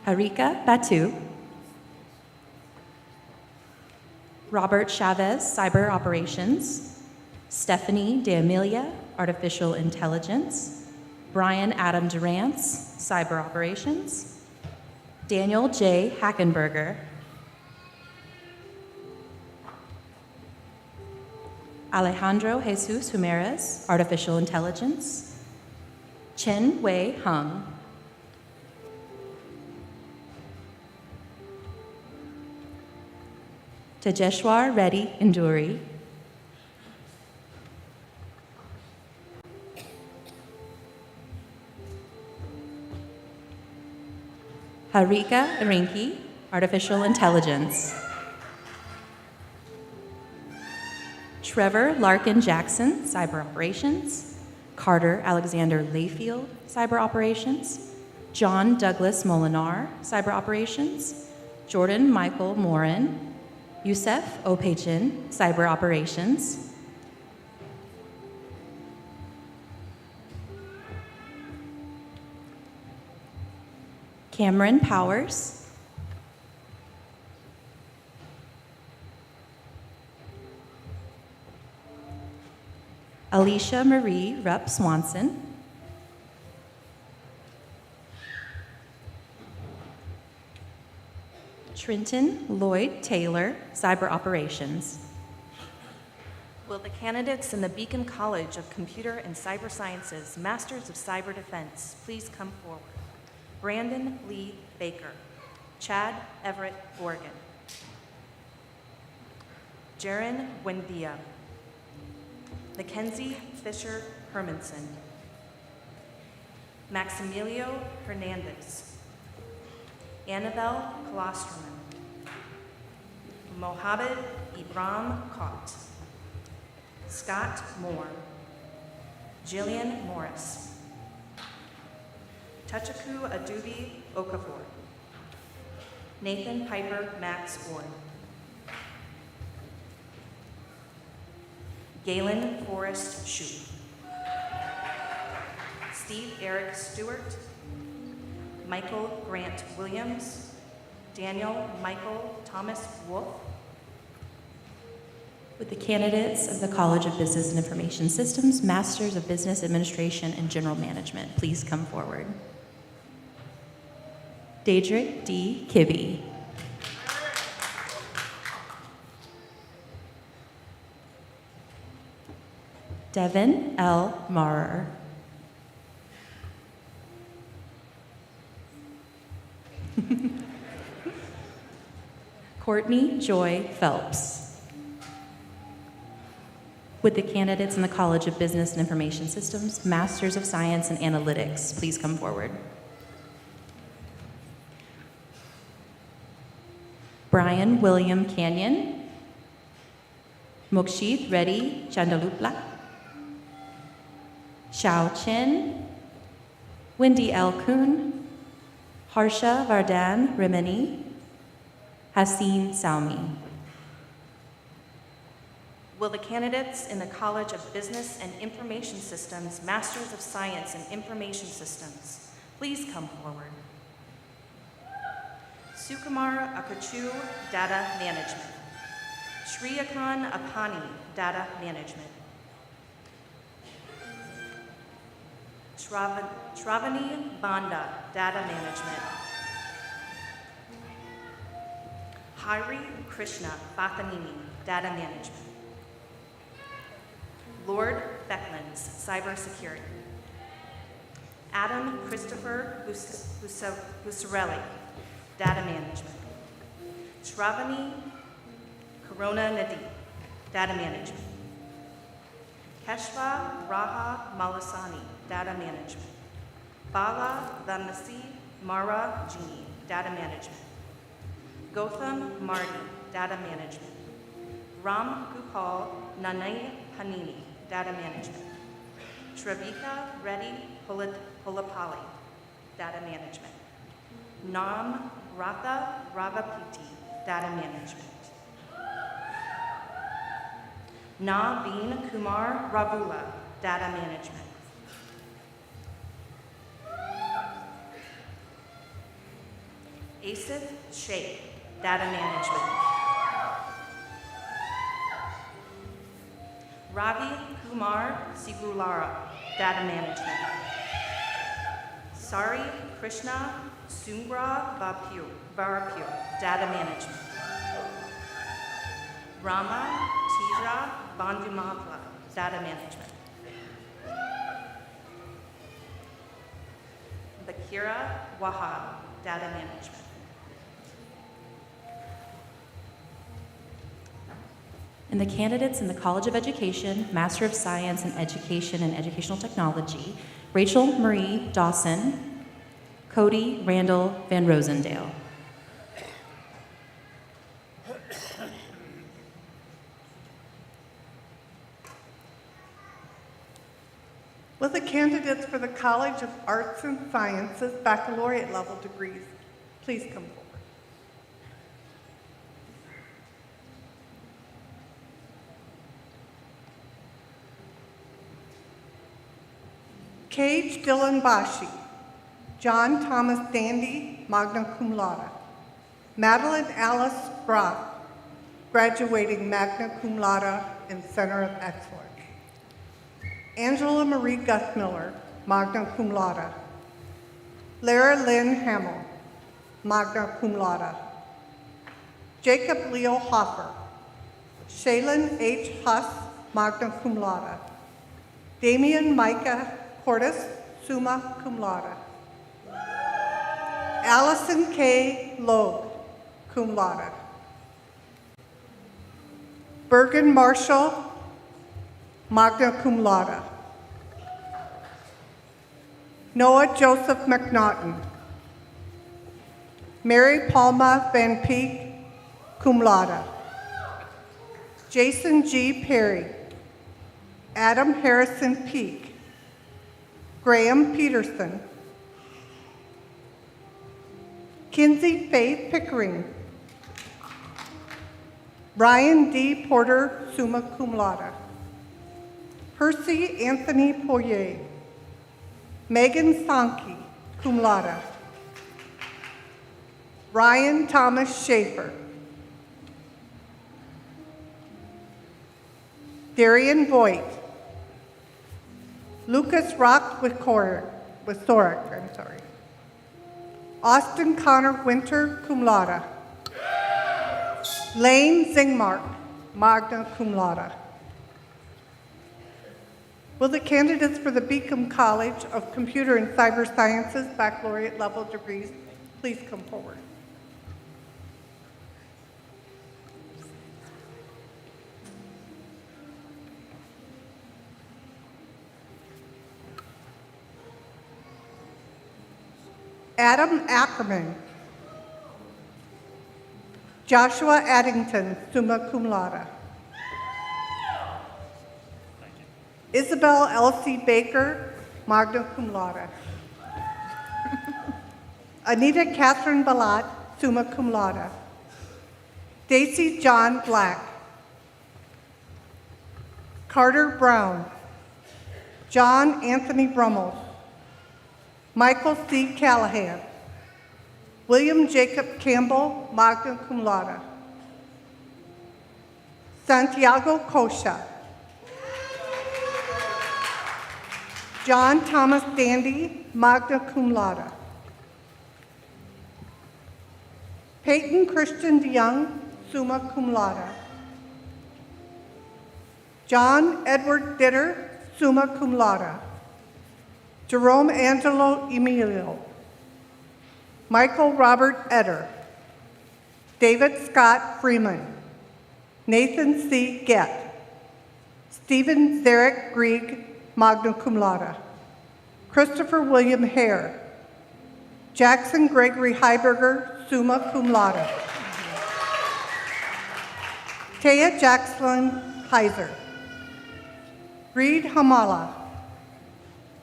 Harika Batu. Robert Chavez, Cyber Operations. Stephanie D'Amelia, Artificial Intelligence. Brian Adam Durance, Cyber Operations. Daniel J. Hackenberger. Alejandro Jesus Humeres, Artificial Intelligence. Chen Wei Hung. Tejeshwar Reddy Induri. Harika Arinki, Artificial Intelligence. Trevor Larkin Jackson, Cyber Operations. Carter Alexander Layfield, Cyber Operations. John Douglas Molinar, Cyber Operations. Jordan Michael Morin. Youssef Opechin, Cyber Operations. Cameron Powers. Alicia Marie Rupp Swanson. Trenton Lloyd Taylor, Cyber Operations. Will the candidates in the Beacom College of Computer and Cyber Sciences, Masters of Cyber Defense, please come forward? Brandon Lee Baker. Chad Everett Gorgon. Jaron Buendia. Mackenzie Fisher Hermanson. Maximilio Hernandez. Annabelle Kolosterman. Mohammed Ibrahim Kott. Scott Moore. Jillian Morris. Tuchaku Adubi Okafor. Nathan Piper Max Ward. Galen Forrest Shoup. Steve Eric Stewart. Michael Grant Williams. Daniel Michael Thomas Wolf. Would the candidates of the College of Business and Information Systems, Masters of Business Administration and General Management, please come forward? Daedric D. Kibbe. Devin L. Maurer. Courtney Joy Phelps. Would the candidates in the College of Business and Information Systems, Masters of Science and Analytics, please come forward? Brian William Canyon. Mokshith Reddy Chandalupla. Xiao Chen. Wendy L. Kuhn. Harsha Vardhan Rimani. Haseen Salmi. Will the candidates in the College of Business and Information Systems, Masters of Science in Information Systems, please come forward? Sukumar Akachu, Data Management. Shriyakan Apani, Data Management. Shravani Banda, Data Management. Hari Krishna Bathanini, Data Management. Lord Beckmans, Cybersecurity. Adam Christopher Busarelli, Data Management. Shravani Corona Nadi, Data Management. Keshva Raha Malasani, Data Management. Bala Dhanasi Mara Gini, Data Management. Gautam Marty, Data Management. Ram Gopal Nanay Panini, Data Management. Shravika Reddy Pulapali, Data Management. Nam Ratha Ravapiti, Data Management. Naveen Kumar Ravula, Data Management. Asif Sheikh, Data Management. Ravi Kumar Sibulara, Data Management. Sari Krishna Sungra Varapur, Data Management. Rama Tija Bandumavla, Data Management. Bakira Wahab, Data Management. And the candidates in the College of Education, Master of Science in Education and Educational Technology, Rachel Marie Dawson, Cody Randall Van Rosendale. Will the candidates for the College of Arts and Sciences baccalaureate level degrees please come forward? Cage Dylan Bashi, John Thomas Dandy, magna cum laude. Madeline Alice Brock, graduating magna cum laude in Center of Excellence. Angela Marie Guthmiller, magna cum laude. Lara Lynn Hamill, magna cum laude. Jacob Leo Hoffer, Shaylin H. Huss, magna cum laude. Damian Micah Cordes, summa cum laude. Allison K. Loeb, cum laude. Bergen Marshall, magna cum laude. Noah Joseph McNaughton. Mary Palma Van Peek, cum laude. Jason G. Perry. Adam Harrison Peak. Graham Peterson. Kinsey Faith Pickering. Ryan D. Porter, summa cum laude. Percy Anthony Poirier. Megan Sankey, cum laude. Ryan Thomas Schaefer. Darian Voigt. Lucas Rock with Sorek. Austin Connor Winter, cum laude. Lane Zingmark, magna cum laude. Will the candidates for the Beacom College of Computer and Cyber Sciences baccalaureate level degrees please come forward? Adam Ackerman. Joshua Addington, summa cum laude. Isabel Elsie Baker, magna cum laude. Anita Catherine Balat, summa cum laude. Daisy John Black. Carter Brown. John Anthony Brummel. Michael C. Callahan. William Jacob Campbell, magna cum laude. Santiago Kosha. John Thomas Dandy, magna cum laude. Peyton Christian DeYoung, summa cum laude. John Edward Ditter, summa cum laude. Jerome Angelo Emilio, Michael Robert Etter, David Scott Freeman, Nathan C. Gett, Stephen Zarek Grieg, magna cum laude, Christopher William Hare, Jackson Gregory Heiberger, summa cum laude, Taya Jackson Heiser, Reed Hamala,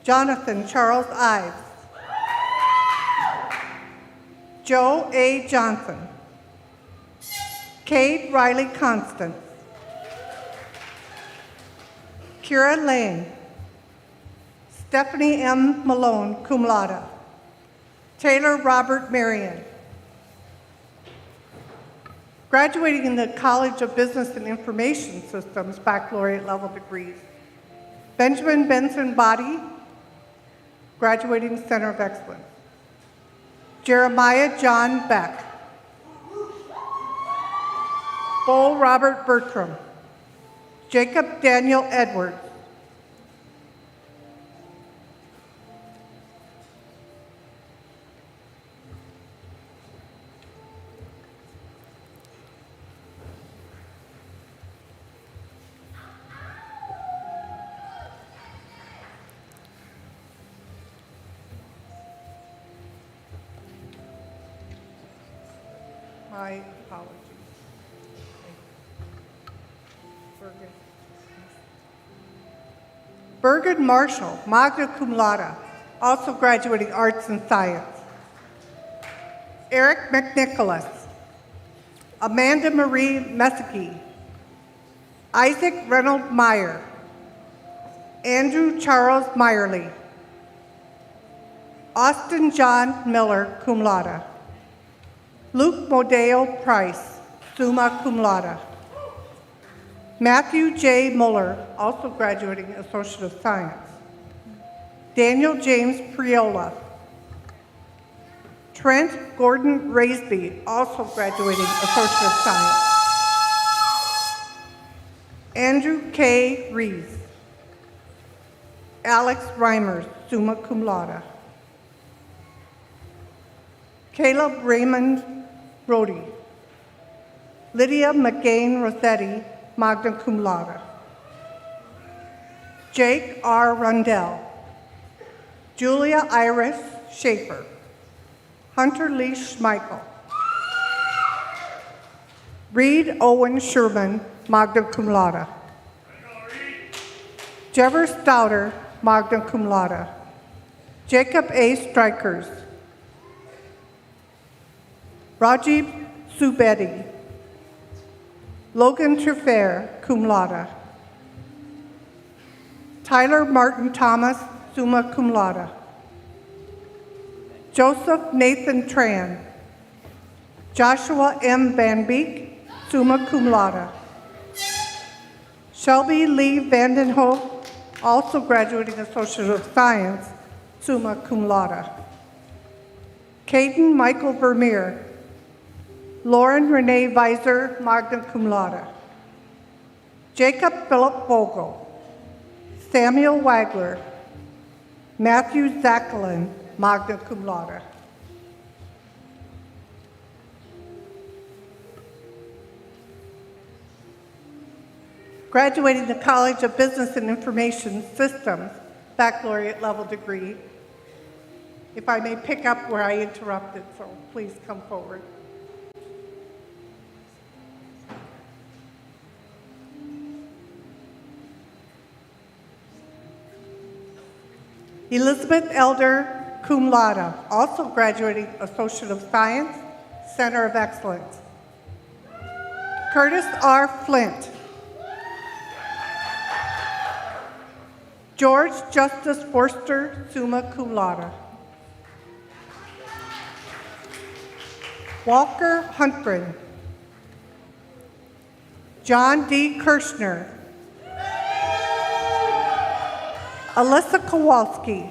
Jonathan Charles Ives, Joe A. Johnson, Cade Riley Constance, Kira Lane, Stephanie M. Malone, cum laude, Taylor Robert Marion. Graduating in the College of Business and Information Systems, baccalaureate level degrees, Benjamin Benson Body, graduating Center of Excellence, Jeremiah John Beck, Bo Robert Bertram, Jacob Daniel Edwards, my apologies. Bergen Marshall, magna cum laude, also graduating Arts and Science. Eric McNicholas, Amanda Marie Messicky, Isaac Reynold Meyer, Andrew Charles Meyerly, Austin John Miller, cum laude, Luke Modeo Price, summa cum laude, Matthew J. Muller, also graduating Associate of Science, Daniel James Priola, Trent Gordon Raisby, also graduating Associate of Science, Andrew K. Rees, Alex Reimers, summa cum laude, Caleb Raymond Brody, Lydia McGain Rossetti, magna cum laude, Jake R. Rundell, Julia Iris Schaefer, Hunter Lee Schmeichel, Reed Owen Sherman, magna cum laude, Jever Stouter, magna cum laude, Jacob A. Strikers, Rajib Subedi, Logan Trefair, cum laude, Tyler Martin Thomas, summa cum laude, Joseph Nathan Tran, Joshua M. Van Beek, summa cum laude, Shelby Lee Vandenhoek, also graduating Associate of Science, summa cum laude, Caden Michael Vermeer, Lauren Renee Weiser, magna cum laude, Jacob Philip Vogel, Samuel Wagler, Matthew Zachalin, magna cum laude. Graduating the College of Business and Information Systems, baccalaureate level degree. If I may pick up where I interrupted, so please come forward. Elizabeth Elder, cum laude, also graduating Associate of Science, Center of Excellence. Curtis R. Flint. George Justice Forster, summa cum laude. Walker Huntgren. John D. Kirshner. Alyssa Kowalski,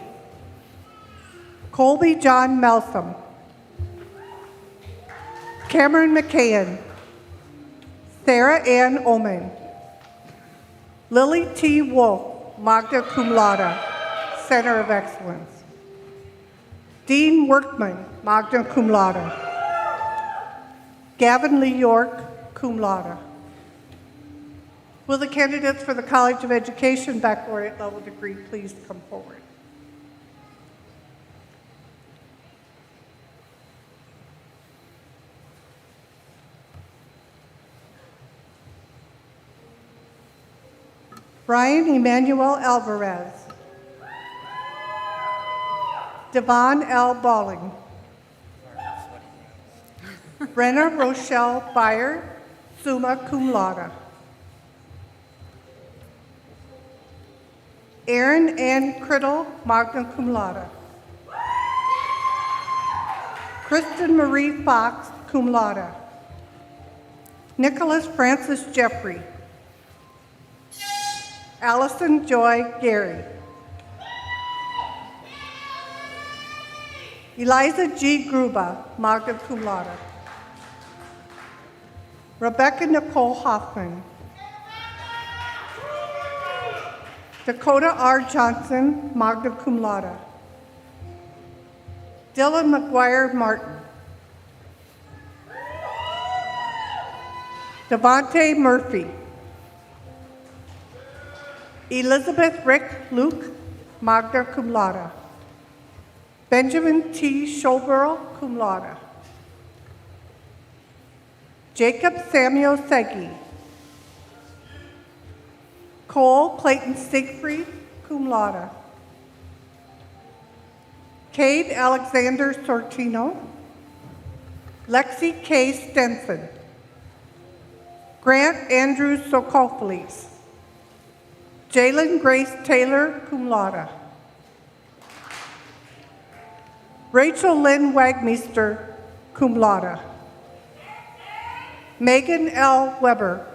Colby John Melsom, Cameron McCain, Sarah Ann Oman, Lily T. Wolf, magna cum laude, Center of Excellence. Dean Workman, magna cum laude. Gavin Lee York, cum laude. Will the candidates for the College of Education baccalaureate level degree please come forward? Brian Emmanuel Alvarez. Devon L. Balling. Brenna Rochelle Byer, summa cum laude. Erin Ann Criddle, magna cum laude. Kristen Marie Fox, cum laude. Nicholas Francis Jeffrey. Allison Joy Gary. Eliza G. Gruba, magna cum laude. Rebecca Nicole Hoffman. Dakota R. Johnson, magna cum laude. Dylan McGuire Martin. Devontae Murphy. Elizabeth Rick Luke, magna cum laude. Benjamin T. Schoborough, cum laude. Jacob Samuel Segui. Cole Clayton Siegfried, cum laude. Cade Alexander Sortino. Lexi K. Stenson. Grant Andrew Sokopolis. Jalen Grace Taylor, cum laude. Rachel Lynn Wagmeister, cum laude. Megan L. Weber.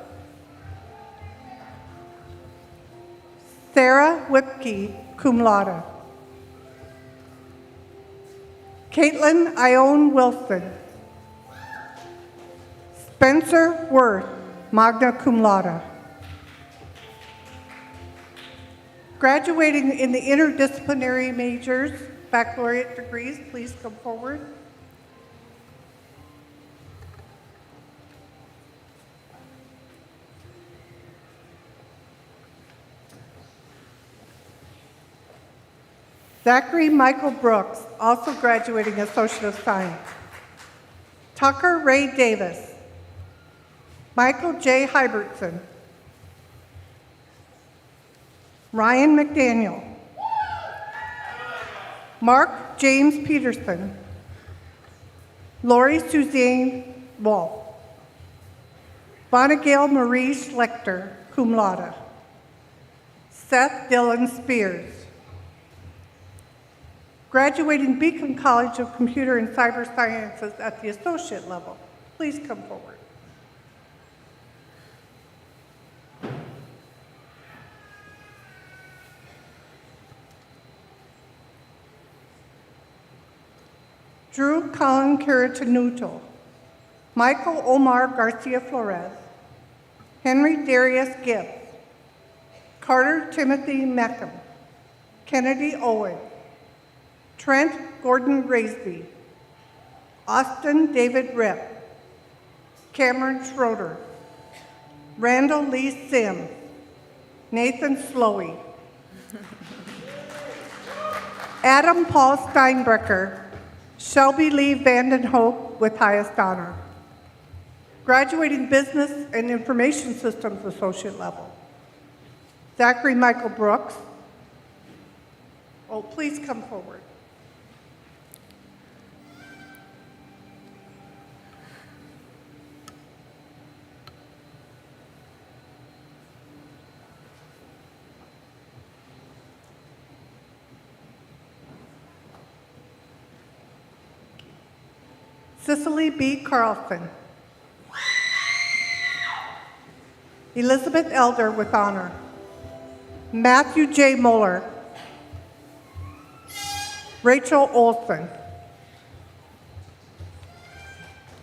Sarah Whipke, cum laude. Caitlin Ione Wilson. Spencer Worth, magna cum laude. Graduating in the interdisciplinary majors, baccalaureate degrees, please come forward. Zachary Michael Brooks, also graduating Associate of Science. Tucker Ray Davis. Michael J. Hybertson. Ryan McDaniel. Mark James Peterson. Lori Suzanne Wolf. Bonagale Marie Schlechter, cum laude. Seth Dylan Spears. Graduating Beacon College of Computer and Cyber Sciences at the associate level, please come forward. Drew Colin Caratanuto. Michael Omar Garcia Flores. Henry Darius Gibbs. Carter Timothy Meckham. Kennedy Owen. Trent Gordon Raisby. Austin David Ripp. Cameron Schroeder. Randall Lee Sims. Nathan Slowey. Adam Paul Steinbrecher. Shelby Lee Vandenhoek with highest honor. Graduating Business and Information Systems associate level. Zachary Michael Brooks. Oh, please come forward. Cicely B. Carlson. Elizabeth Elder with honor. Matthew J. Mueller. Rachel Olson.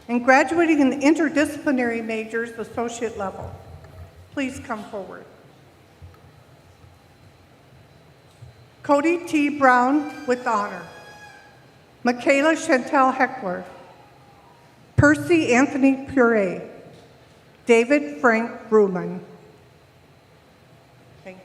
And graduating in the interdisciplinary majors, associate level, please come forward. Cody T. Brown with honor. Michaela Chantel Heckler. Percy Anthony Pure. David Frank Bruman. Thank you.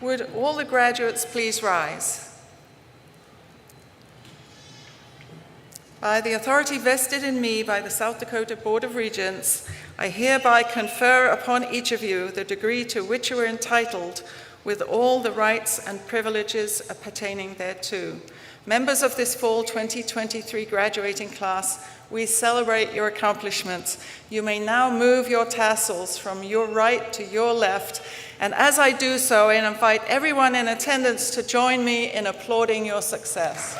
Would all the graduates please rise? By the authority vested in me by the South Dakota Board of Regents, I hereby confer upon each of you the degree to which you are entitled with all the rights and privileges pertaining thereto. Members of this fall 2023 graduating class, we celebrate your accomplishments. You may now move your tassels from your right to your left, and as I do so, I invite everyone in attendance to join me in applauding your success.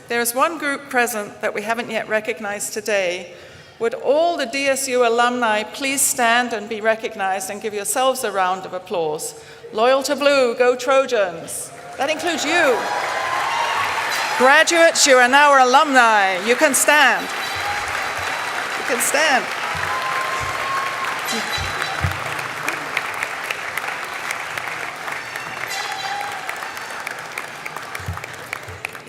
There is one group present that we haven't yet recognized today. Would all the DSU alumni please stand and be recognized and give yourselves a round of applause? Loyal to Blue, go Trojans. That includes you. Graduates, you are now alumni. You can stand. You can stand.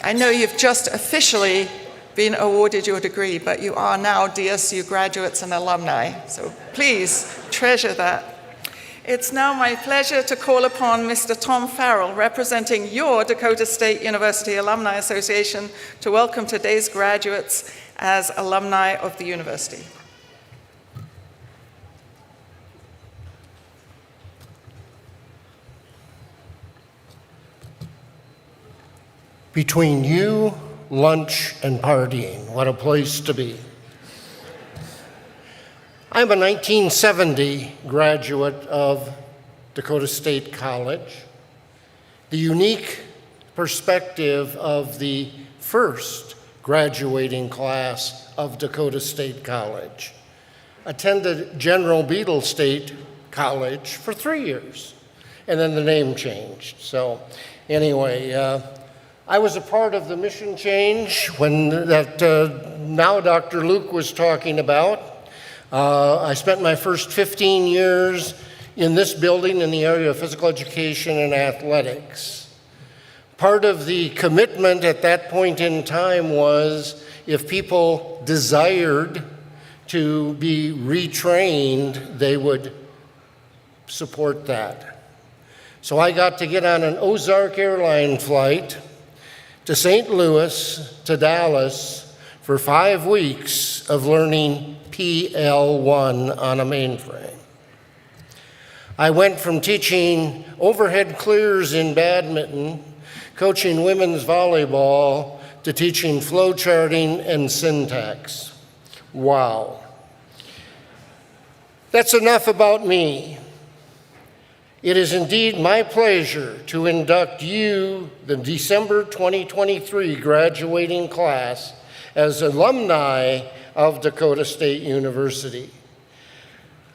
I know you've just officially been awarded your degree, but you are now DSU graduates and alumni, so please treasure that. It's now my pleasure to call upon Mr. Tom Farrell, representing your Dakota State University Alumni Association, to welcome today's graduates as alumni of the university. Between you, lunch, and partying, what a place to be. I'm a 1970 graduate of Dakota State College. The unique perspective of the first graduating class of Dakota State College. Attended General Beadle State College for 3 years, and then the name changed. So anyway, I was a part of the mission change when now Dr. Luke was talking about. I spent my first 15 years in this building in the area of physical education and athletics. Part of the commitment at that point in time was if people desired to be retrained, they would support that. So I got to get on an Ozark airline flight to St. Louis, to Dallas, for 5 weeks of learning PL1 on a mainframe. I went from teaching overhead clears in badminton, coaching women's volleyball, to teaching flow charting and syntax. Wow. That's enough about me. It is indeed my pleasure to induct you, the December 2023 graduating class, as alumni of Dakota State University.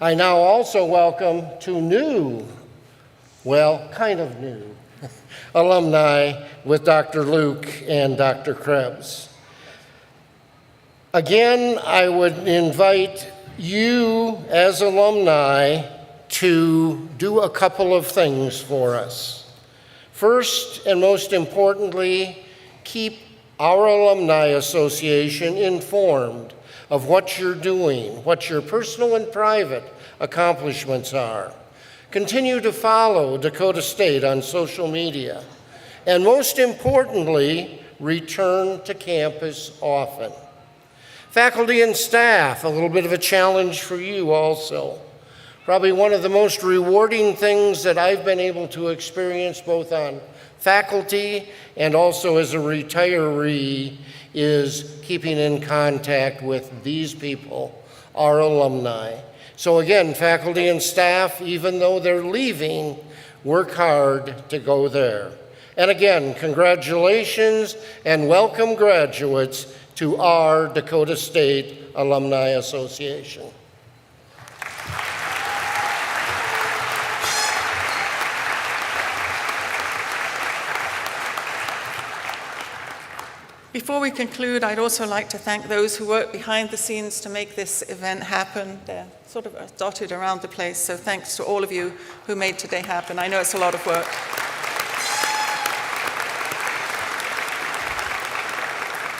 I now also welcome 2 new, well, kind of new, alumni with Dr. Luke and Dr. Krebs. Again, I would invite you as alumni to do a couple of things for us. First, and most importantly, keep our Alumni Association informed of what you're doing, what your personal and private accomplishments are. Continue to follow Dakota State on social media. And most importantly, return to campus often. Faculty and staff, a little bit of a challenge for you also. Probably one of the most rewarding things that I've been able to experience both on faculty and also as a retiree is keeping in contact with these people, our alumni. So again, faculty and staff, even though they're leaving, work hard to go there. And again, congratulations and welcome graduates to our Dakota State Alumni Association. Before we conclude, I'd also like to thank those who worked behind the scenes to make this event happen. They're sort of dotted around the place, so thanks to all of you who made today happen. I know it's a lot of work.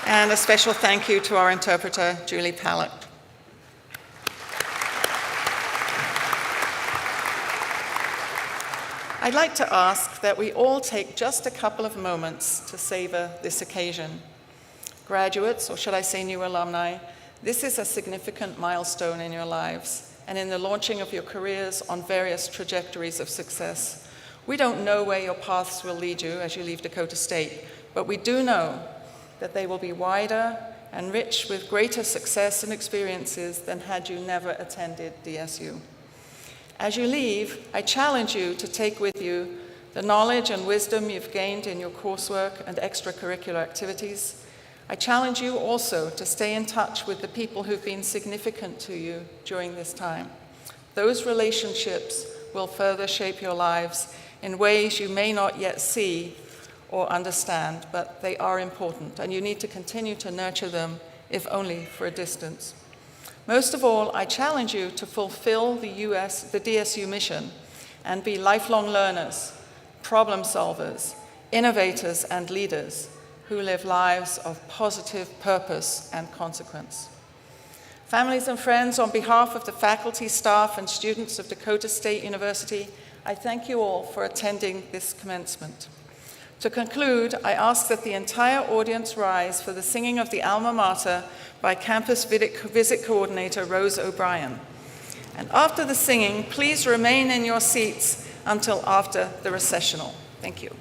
And a special thank you to our interpreter, Julie Pallett. I'd like to ask that we all take just a couple of moments to savor this occasion. Graduates, or should I say new alumni, this is a significant milestone in your lives and in the launching of your careers on various trajectories of success. We don't know where your paths will lead you as you leave Dakota State, but we do know that they will be wider and rich with greater success and experiences than had you never attended DSU. As you leave, I challenge you to take with you the knowledge and wisdom you've gained in your coursework and extracurricular activities. I challenge you also to stay in touch with the people who've been significant to you during this time. Those relationships will further shape your lives in ways you may not yet see or understand, but they are important, and you need to continue to nurture them, if only for a distance. Most of all, I challenge you to fulfill the DSU mission and be lifelong learners, problem solvers, innovators, and leaders who live lives of positive purpose and consequence. Families and friends, on behalf of the faculty, staff, and students of Dakota State University, I thank you all for attending this commencement. To conclude, I ask that the entire audience rise for the singing of the Alma Mater by Campus Visit Coordinator Rose O'Brien. And after the singing, please remain in your seats until after the recessional. Thank you.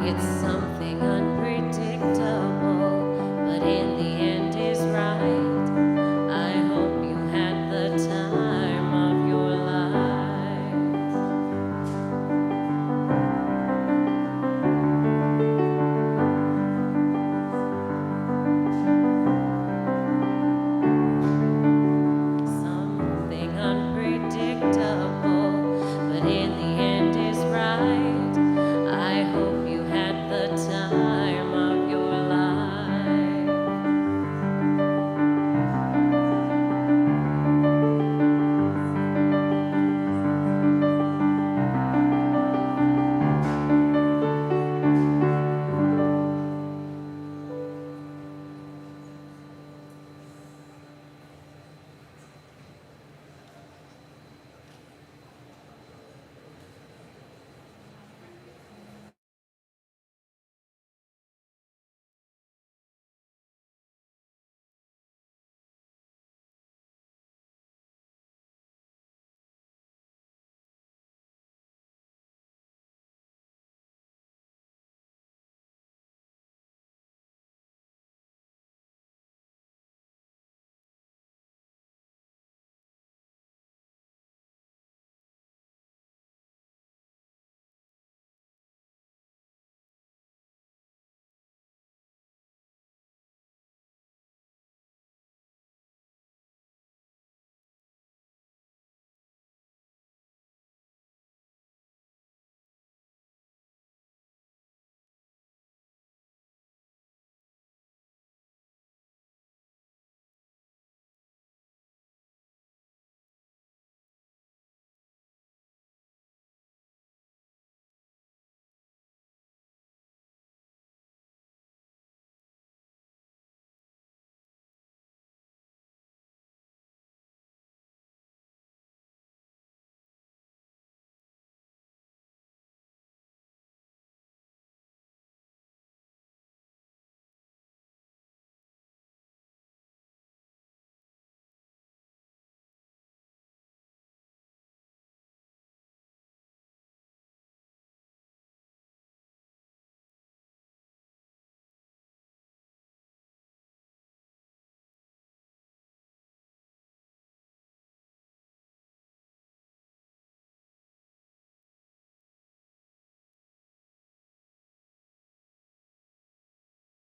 It's something unpredictable.